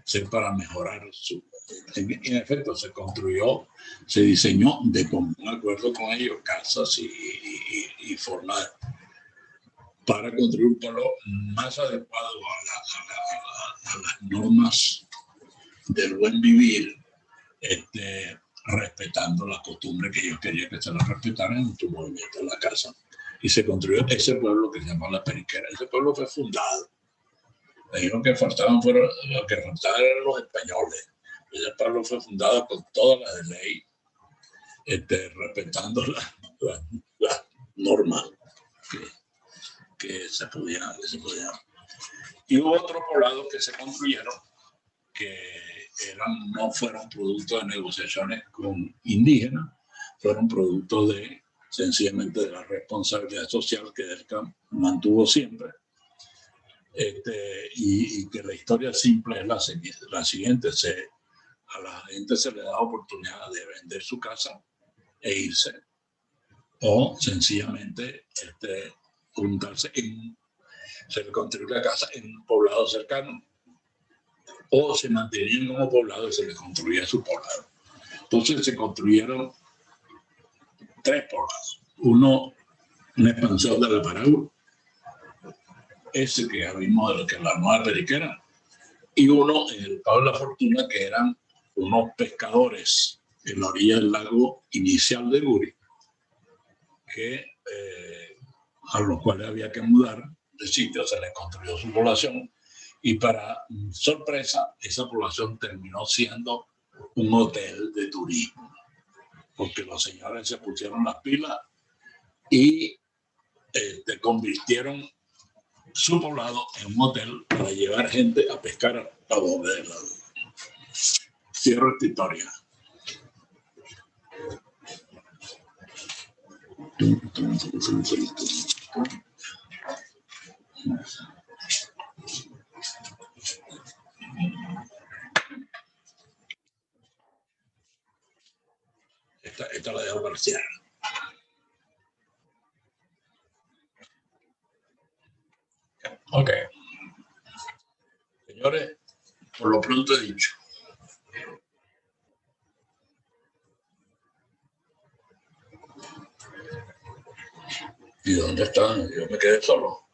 hacer para mejorar su... En efecto, se diseñó de común acuerdo con ellos casas y formas para construir un pueblo más adecuado a las normas del buen vivir, respetando las costumbres que ellos querían que se las respetaran en su movimiento en la casa. Y se construyó ese pueblo que se llamó La Periquera. Ese pueblo fue fundado. Le dijeron que faltaban eran los españoles. Ese pueblo fue fundado con todas las de ley, respetando las normas que se podían. Y hubo otros poblados que se construyeron que no fueron producto de negociaciones con indígenas, fueron producto sencillamente de la responsabilidad social que Delca mantuvo siempre. Y que la historia simple es la siguiente. A la gente se le da oportunidad de vender su casa e irse, o sencillamente juntarse se le construye la casa en un poblado cercano, o se mantenían como poblado y se le construía su poblado. Entonces se construyeron 3 poblados. Uno, una expansión de La Paragua, ese que ya vimos de lo que es la Nueva Periquera, y uno en el Cabo de la Fortuna, que eran unos pescadores en la orilla del lago inicial de Guri, a los cuales había que mudar de sitio, se les construyó su población, y para sorpresa, esa población terminó siendo un hotel de turismo, porque los señores se pusieron las pilas y convirtieron su poblado en un hotel para llevar gente a pescar a borde del lago. Cierro esta historia. Ok. Señores, por lo pronto he dicho. ¿Y dónde están? Yo me quedé solo.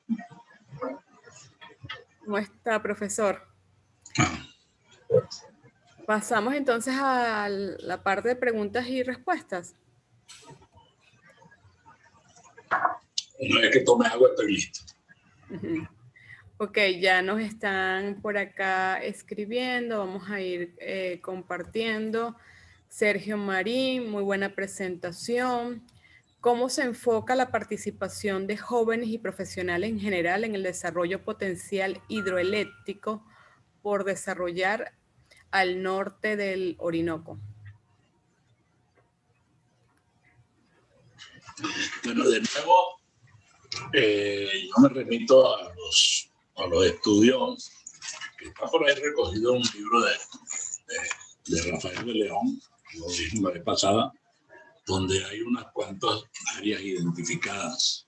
¿Cómo está, profesor? Ah, Pasamos entonces a la parte de preguntas y respuestas. una vez que tome agua estoy listo. Ok, ya nos están por acá escribiendo, vamos a ir compartiendo. Sergio Marín, muy buena presentación. ¿Cómo se enfoca la participación de jóvenes y profesionales en general en el desarrollo potencial hidroeléctrico por desarrollar al norte del Orinoco? Bueno, de nuevo, yo me remito a los estudios que está por ahí recogido en un libro de Rafael de León, lo dije la vez pasada, donde hay unas cuantas áreas identificadas,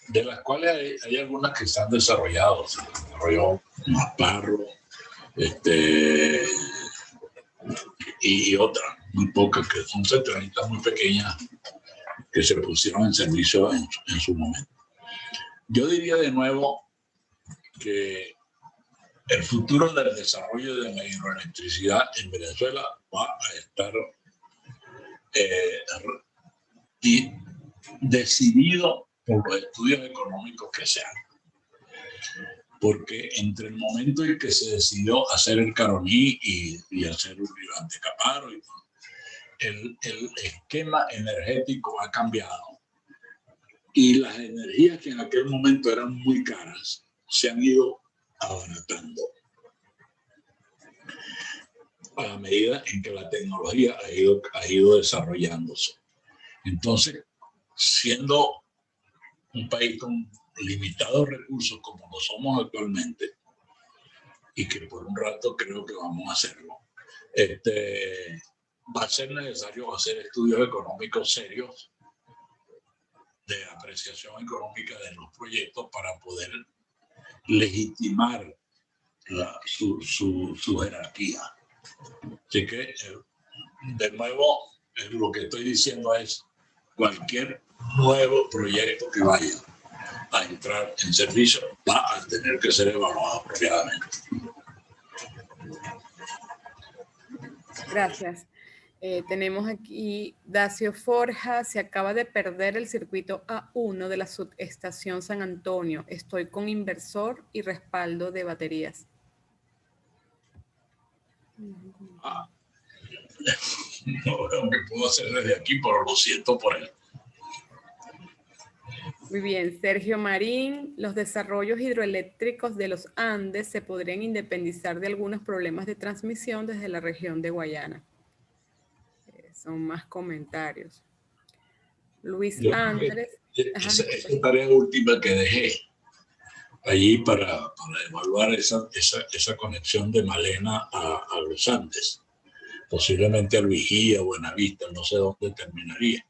de las cuales hay algunas que están desarrolladas. Se desarrolló Masparro, y otras muy pocas, que son centralitas muy pequeñas que se pusieron en servicio en su momento. Yo diría de nuevo que el futuro del desarrollo de la hidroelectricidad en Venezuela va a estar decidido por los estudios económicos que se hagan. Porque entre el momento en que se decidió hacer el Caroní y hacer un Río Caparo, el esquema energético ha cambiado. Y las energías que en aquel momento eran muy caras se han ido abaratando a la medida en que la tecnología ha ido desarrollándose. Entonces, siendo un país con limitados recursos como lo somos actualmente, y que por un rato creo que vamos a hacerlo, va a ser necesario hacer estudios económicos serios de apreciación económica de los proyectos para poder legitimar su jerarquía. Así que, de nuevo, lo que estoy diciendo es cualquier nuevo proyecto que vaya a entrar en servicio va a tener que ser evaluado apropiadamente. Gracias. Tenemos aquí Dacio Forja, se acaba de perder el circuito A1 de la subestación San Antonio. Estoy con inversor y respaldo de baterías. No veo que puedo hacer desde aquí, pero lo siento por él. Muy bien, Sergio Marín, los desarrollos hidroeléctricos de los Andes se podrían independizar de algunos problemas de transmisión desde la región de Guayana. Son más comentarios. Luis Andrés. Esa tarea última que dejé allí para evaluar esa conexión de Malena a los Andes, posiblemente a Vigía, Buenavista, no sé dónde terminaría.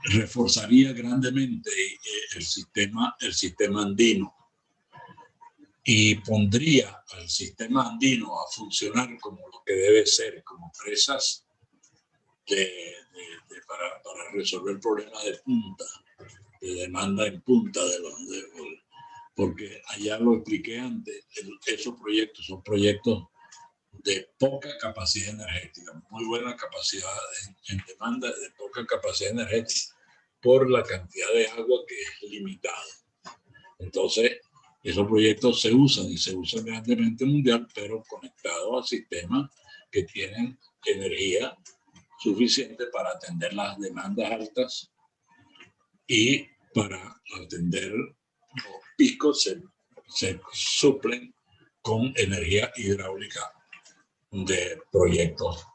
Reforzaría grandemente el sistema andino y pondría al sistema andino a funcionar como lo que debe ser, como presas para resolver problemas de punta, de demanda en punta, porque allá lo expliqué antes, esos proyectos son proyectos de poca capacidad energética, muy buena capacidad en demanda, de poca capacidad energética por la cantidad de agua que es limitada. Entonces, esos proyectos se usan y se usan grandemente mundial, pero conectados a sistemas que tienen energía suficiente para atender las demandas altas y para atender los picos se suplen con energía hidráulica de proyectos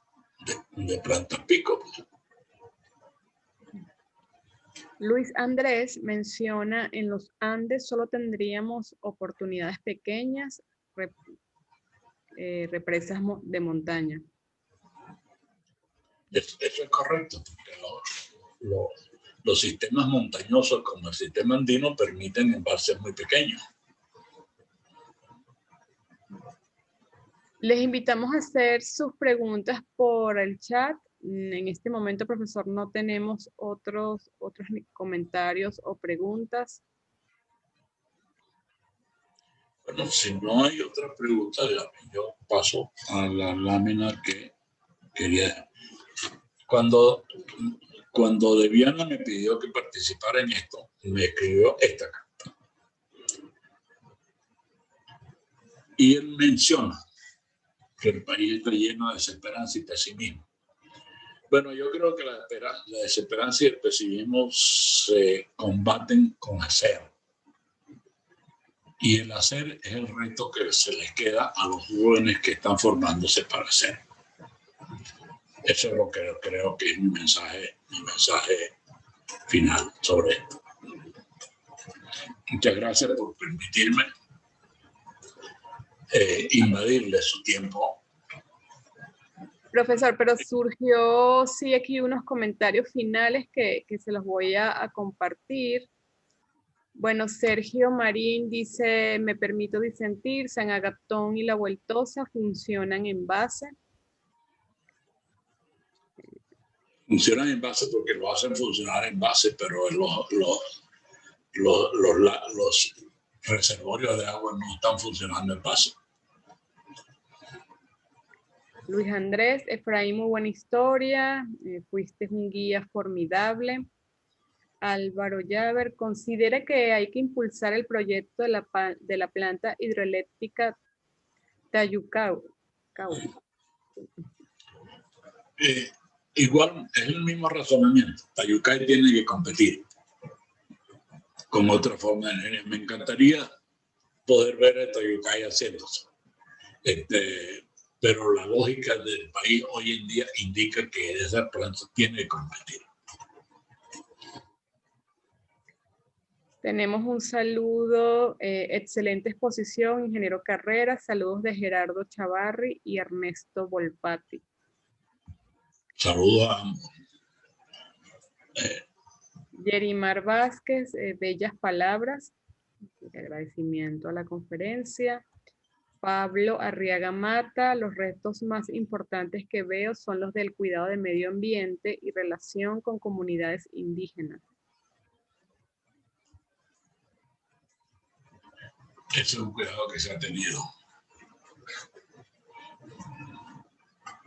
de plantas pico. Luis Andrés menciona, en los Andes solo tendríamos oportunidades pequeñas, represas de montaña. Eso es correcto, porque los sistemas montañosos como el sistema andino permiten embalses muy pequeños. Les invitamos a hacer sus preguntas por el chat. En este momento, profesor, no tenemos otros comentarios o preguntas. Bueno, si no hay otra pregunta, yo paso a la lámina que quería. Cuando Deviana me pidió que participara en esto, me escribió esta carta. Y él menciona que el país está lleno de desesperanza y pesimismo. Bueno, yo creo que la desesperanza y el pesimismo se combaten con hacer. Y el hacer es el reto que se les queda a los jóvenes que están formándose para hacer. Eso es lo que creo que es mi mensaje final sobre esto. Muchas gracias por permitirme invadirle su tiempo. Profesor, pero surgió sí aquí unos comentarios finales que se los voy a compartir. Bueno, Sergio Marín dice, me permito disentir, San Agaptón y La Vueltosa funcionan en base. Funcionan en base porque lo hacen funcionar en base, pero los reservorios de agua no están funcionando en base. Luis Andrés, Efraín, muy buena historia, fuiste un guía formidable. Álvaro Llaver, considera que hay que impulsar el proyecto de la planta hidroeléctrica Tayucau. Igual es el mismo razonamiento. Tayucay tiene que competir con otra forma de energía. Me encantaría poder ver a Tayucay haciéndose. Pero la lógica del país hoy en día indica que esa planta tiene que competir. Tenemos un saludo, excelente exposición, ingeniero Carrera, saludos de Gerardo Chavarri y Ernesto Volpati. Saludos a ambos. Yerimar Vázquez, bellas palabras, agradecimiento a la conferencia. Pablo Arriaga Mata, los retos más importantes que veo son los del cuidado del medio ambiente y relación con comunidades indígenas. Ese es un cuidado que se ha tenido.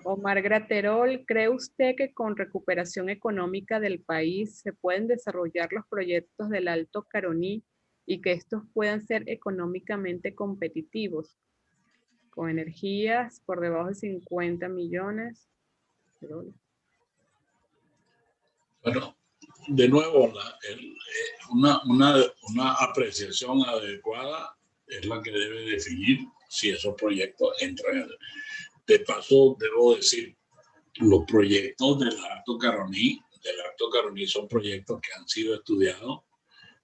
Omar Graterol, ¿cree usted que con recuperación económica del país se pueden desarrollar los proyectos del Alto Caroní y que estos puedan ser económicamente competitivos? Con energías por debajo de 50 millones de dólares. Bueno, de nuevo, una apreciación adecuada es la que debe definir si esos proyectos entran. De paso, debo decir, los proyectos del Alto Caroní son proyectos que han sido estudiados,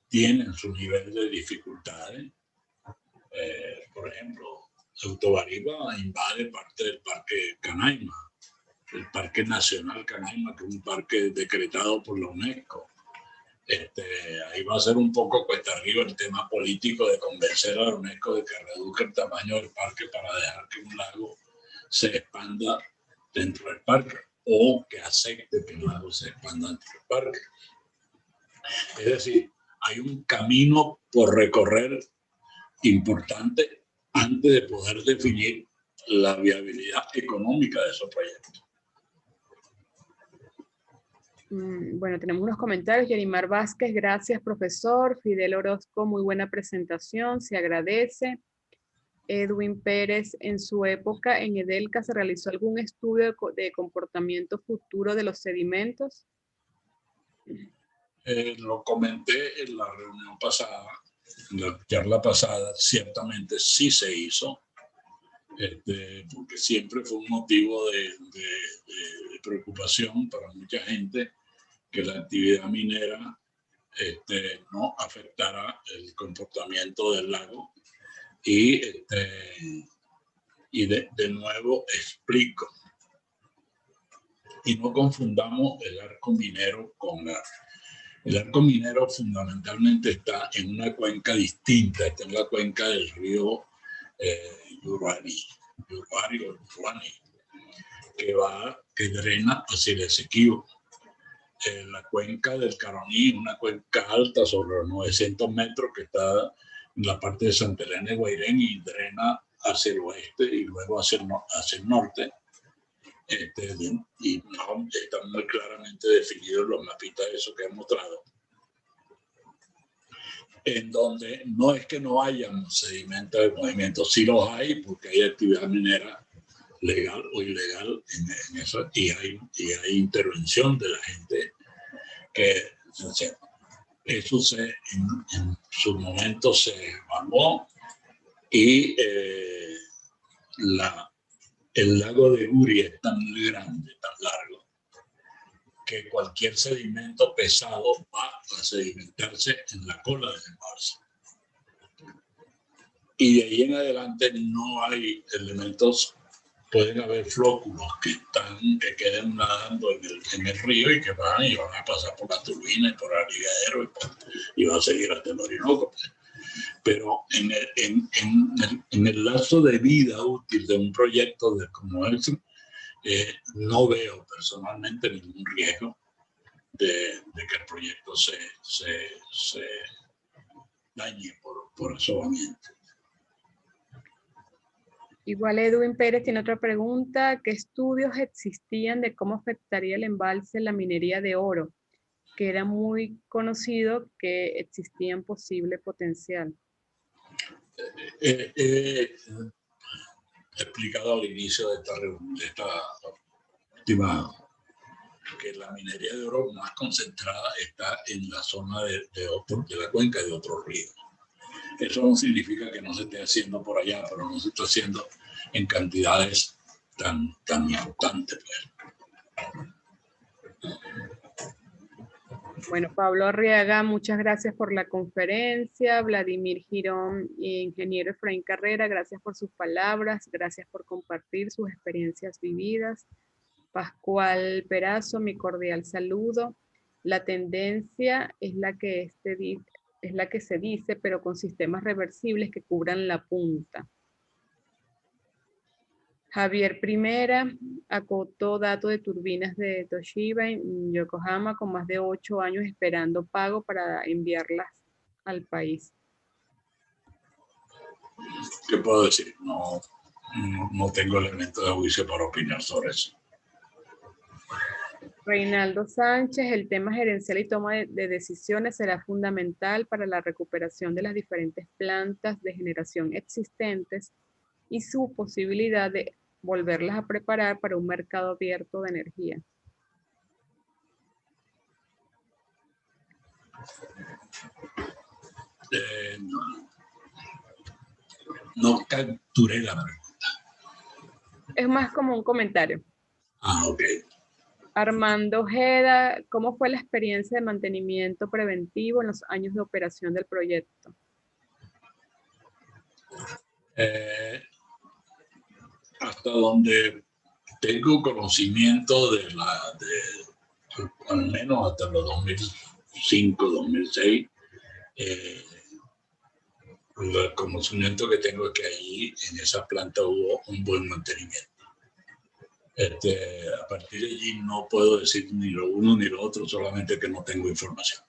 tienen su nivel de dificultades. Por ejemplo, Autobariba invade parte del Parque Canaima, el Parque Nacional Canaima, que es un parque decretado por la UNESCO. Ahí va a ser un poco cuesta arriba el tema político de convencer a la UNESCO de que reduzca el tamaño del parque para dejar que un lago se expanda dentro del parque o que acepte que el lago se expanda dentro del parque. Es decir, hay un camino por recorrer importante antes de poder definir la viabilidad económica de esos proyectos. Bueno, tenemos unos comentarios. Yerimar Vázquez, gracias, profesor. Fidel Orozco, muy buena presentación, se agradece. Edwin Pérez, en su época en Edelca, ¿se realizó algún estudio de comportamiento futuro de los sedimentos? Lo comenté en la reunión pasada, en la charla pasada, ciertamente sí se hizo, porque siempre fue un motivo de preocupación para mucha gente que la actividad minera no afectara el comportamiento del lago. Y de nuevo explico, y no confundamos el arco minero con El arco minero fundamentalmente está en una cuenca distinta, está en la cuenca del río Uruari, que drena hacia el Esequibo. La cuenca del Caroní, una cuenca alta sobre los 900 metros que está en la parte de Santa Elena de Guairén y drena hacia el oeste y luego hacia el norte. Y están muy claramente definidos los mapitas de eso que he mostrado, en donde no es que no haya sedimentos de movimiento, sí los hay porque hay actividad minera legal o ilegal en eso, y hay intervención de la gente que eso en su momento se evaluó y el lago de Uri es tan grande, tan largo, que cualquier sedimento pesado va a sedimentarse en la cola del embalse. Y de ahí en adelante no hay elementos, pueden haber flóculos que queden nadando en el río y que van a pasar por la turbina y por el aliviadero y van a seguir hasta el Orinoco. Pero en el lapso de vida útil de un proyecto como este, no veo personalmente ningún riesgo de que el proyecto se dañe por asovamiento. Igual Edwin Pérez tiene otra pregunta. ¿Qué estudios existían de cómo afectaría el embalse en la minería de oro? Que era muy conocido que existía un posible potencial. He explicado al inicio de esta última que la minería de oro más concentrada está en la zona de la cuenca de otros ríos. Eso no significa que no se esté haciendo por allá, pero no se está haciendo en cantidades tan importantes. Bueno, Pablo Arriaga, muchas gracias por la conferencia. Vladimir Girón, ingeniero Efraín Carrera, gracias por sus palabras, gracias por compartir sus experiencias vividas. Pascual Perazo, mi cordial saludo. La tendencia es la que se dice, pero con sistemas reversibles que cubran la punta. Javier Primera acotó datos de turbinas de Toshiba en Yokohama con más de 8 años esperando pago para enviarlas al país. ¿Qué puedo decir? No tengo elementos de juicio para opinar sobre eso. Reinaldo Sánchez, el tema gerencial y toma de decisiones será fundamental para la recuperación de las diferentes plantas de generación existentes y su posibilidad de volverlas a preparar para un mercado abierto de energía. No capturé la pregunta. Es más como un comentario. Ok. Armando Ojeda, ¿cómo fue la experiencia de mantenimiento preventivo en los años de operación del proyecto? Hasta donde tengo conocimiento al menos hasta los 2005, 2006, el conocimiento que tengo es que allí en esa planta hubo un buen mantenimiento. A partir de allí no puedo decir ni lo uno ni lo otro, solamente que no tengo información.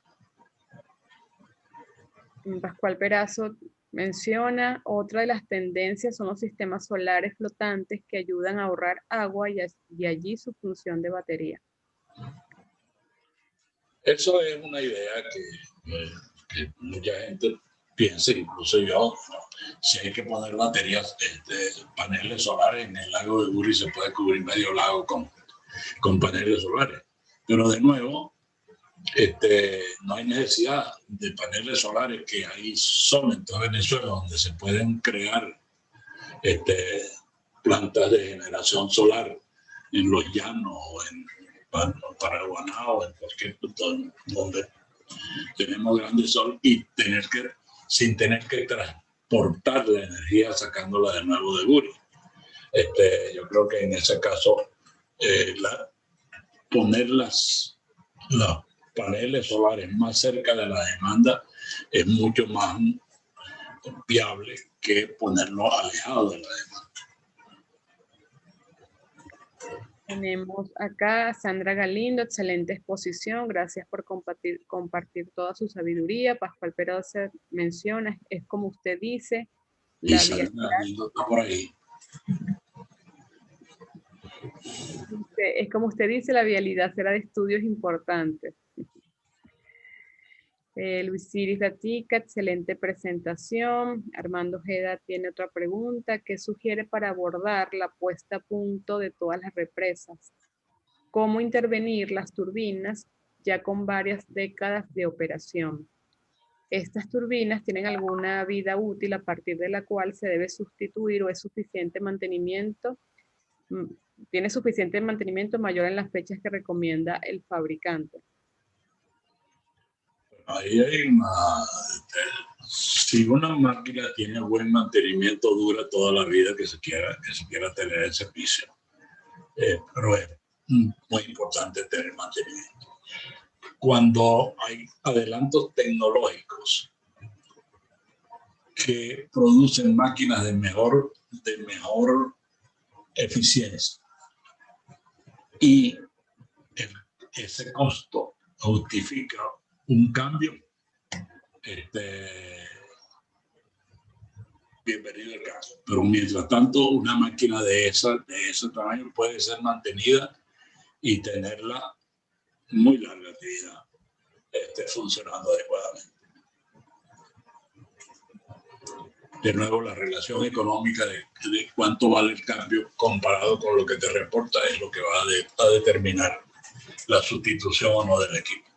Pascual Perazo menciona, otra de las tendencias son los sistemas solares flotantes que ayudan a ahorrar agua y allí su función de batería. Eso es una idea que mucha gente piensa, incluso yo, si hay que poner baterías, paneles solares en el lago de Uri, se puede cubrir medio lago con paneles solares. Pero de nuevo, no hay necesidad de paneles solares, que hay solo en toda Venezuela donde se pueden crear plantas de generación solar en los llanos o en Paraguaná o en cualquier punto donde tenemos grande sol y sin tener que transportar la energía sacándola de nuevo de Uri. Yo creo que en ese caso poner los paneles solares más cerca de la demanda es mucho más viable que ponerlo alejado de la demanda. Tenemos acá a Sandra Galindo, excelente exposición, gracias por compartir toda su sabiduría. Pascual Perosa menciona, es como usted dice, Y Sandra Galindo está por ahí. Es como usted dice, la vialidad será de estudios importantes. Luis Iris Datica, excelente presentación. Armando Ojeda tiene otra pregunta. ¿Qué sugiere para abordar la puesta a punto de todas las represas? ¿Cómo intervenir las turbinas ya con varias décadas de operación? ¿Estas turbinas tienen alguna vida útil a partir de la cual se debe sustituir o es suficiente mantenimiento? ¿Tiene suficiente mantenimiento mayor en las fechas que recomienda el fabricante? Ahí hay si una máquina tiene buen mantenimiento, dura toda la vida que se quiera tener el servicio. Pero es muy importante tener mantenimiento. Cuando hay adelantos tecnológicos que producen máquinas de mejor eficiencia y ese costo justifica un cambio, bienvenido el caso. Pero mientras tanto, una máquina de ese tamaño puede ser mantenida y tenerla muy larga actividad, funcionando adecuadamente. De nuevo, la relación económica de cuánto vale el cambio comparado con lo que te reporta es lo que va a determinar la sustitución o no del equipo.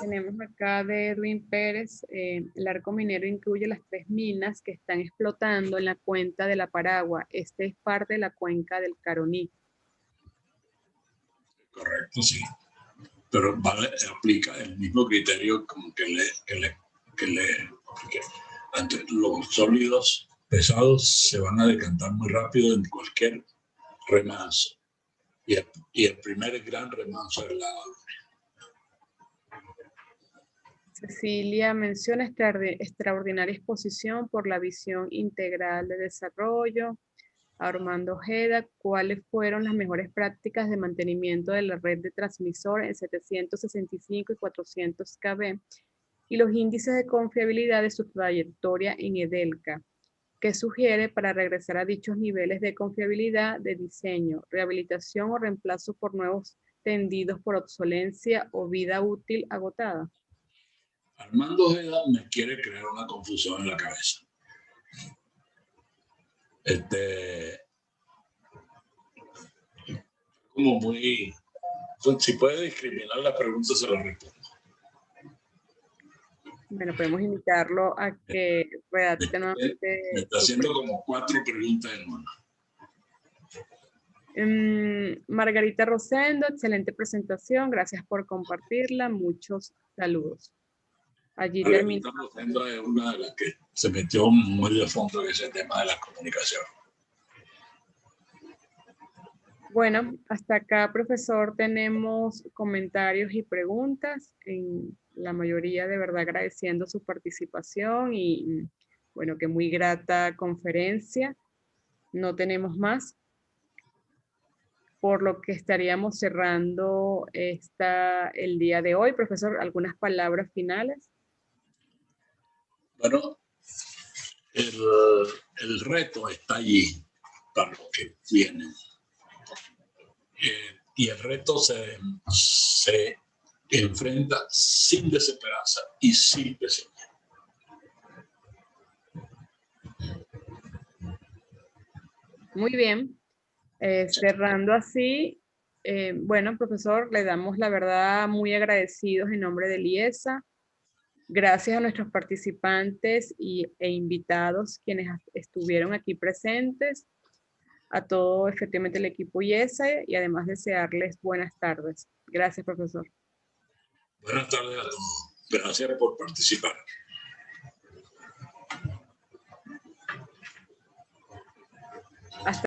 Tenemos acá de Edwin Pérez, el arco minero incluye las 3 minas que están explotando en la cuenca de la Paragua. Este es parte de la cuenca del Caroní. Correcto, sí. Pero aplica el mismo criterio como que los sólidos pesados se van a decantar muy rápido en cualquier remanso. Y el primer gran remanso es la agua. Cecilia menciona extraordinaria exposición por la visión integral de desarrollo. Armando Ojeda, ¿cuáles fueron las mejores prácticas de mantenimiento de la red de transmisor en 765 y 400 kV y los índices de confiabilidad de su trayectoria en Edelca? ¿Qué sugiere para regresar a dichos niveles de confiabilidad de diseño, rehabilitación o reemplazo por nuevos tendidos por obsolencia o vida útil agotada? Armando Ojeda me quiere crear una confusión en la cabeza. Como muy... Si puede discriminar la pregunta, se la respondo. Bueno, podemos invitarlo a que redacte nuevamente. Me está haciendo como 4 preguntas en una. Margarita Rosendo, excelente presentación. Gracias por compartirla. Muchos saludos. Allí termina. Margarita Rosendo es una de las que se metió muy de fondo en ese tema de la comunicación. Bueno, hasta acá, profesor, tenemos comentarios y preguntas. En la mayoría, de verdad, agradeciendo su participación y, bueno, que muy grata conferencia. No tenemos más, por lo que estaríamos cerrando el día de hoy. Profesor, ¿algunas palabras finales? Bueno, el reto está allí para los que vienen. Y el reto se enfrenta sin desesperanza y sin pesimismo. Muy bien. Cerrando así, bueno, profesor, le damos la verdad muy agradecidos en nombre del IESA. Gracias a nuestros participantes e invitados quienes estuvieron aquí presentes, a todo efectivamente el equipo IESA y además desearles buenas tardes. Gracias, profesor. Buenas tardes a todos. Gracias por participar. Hasta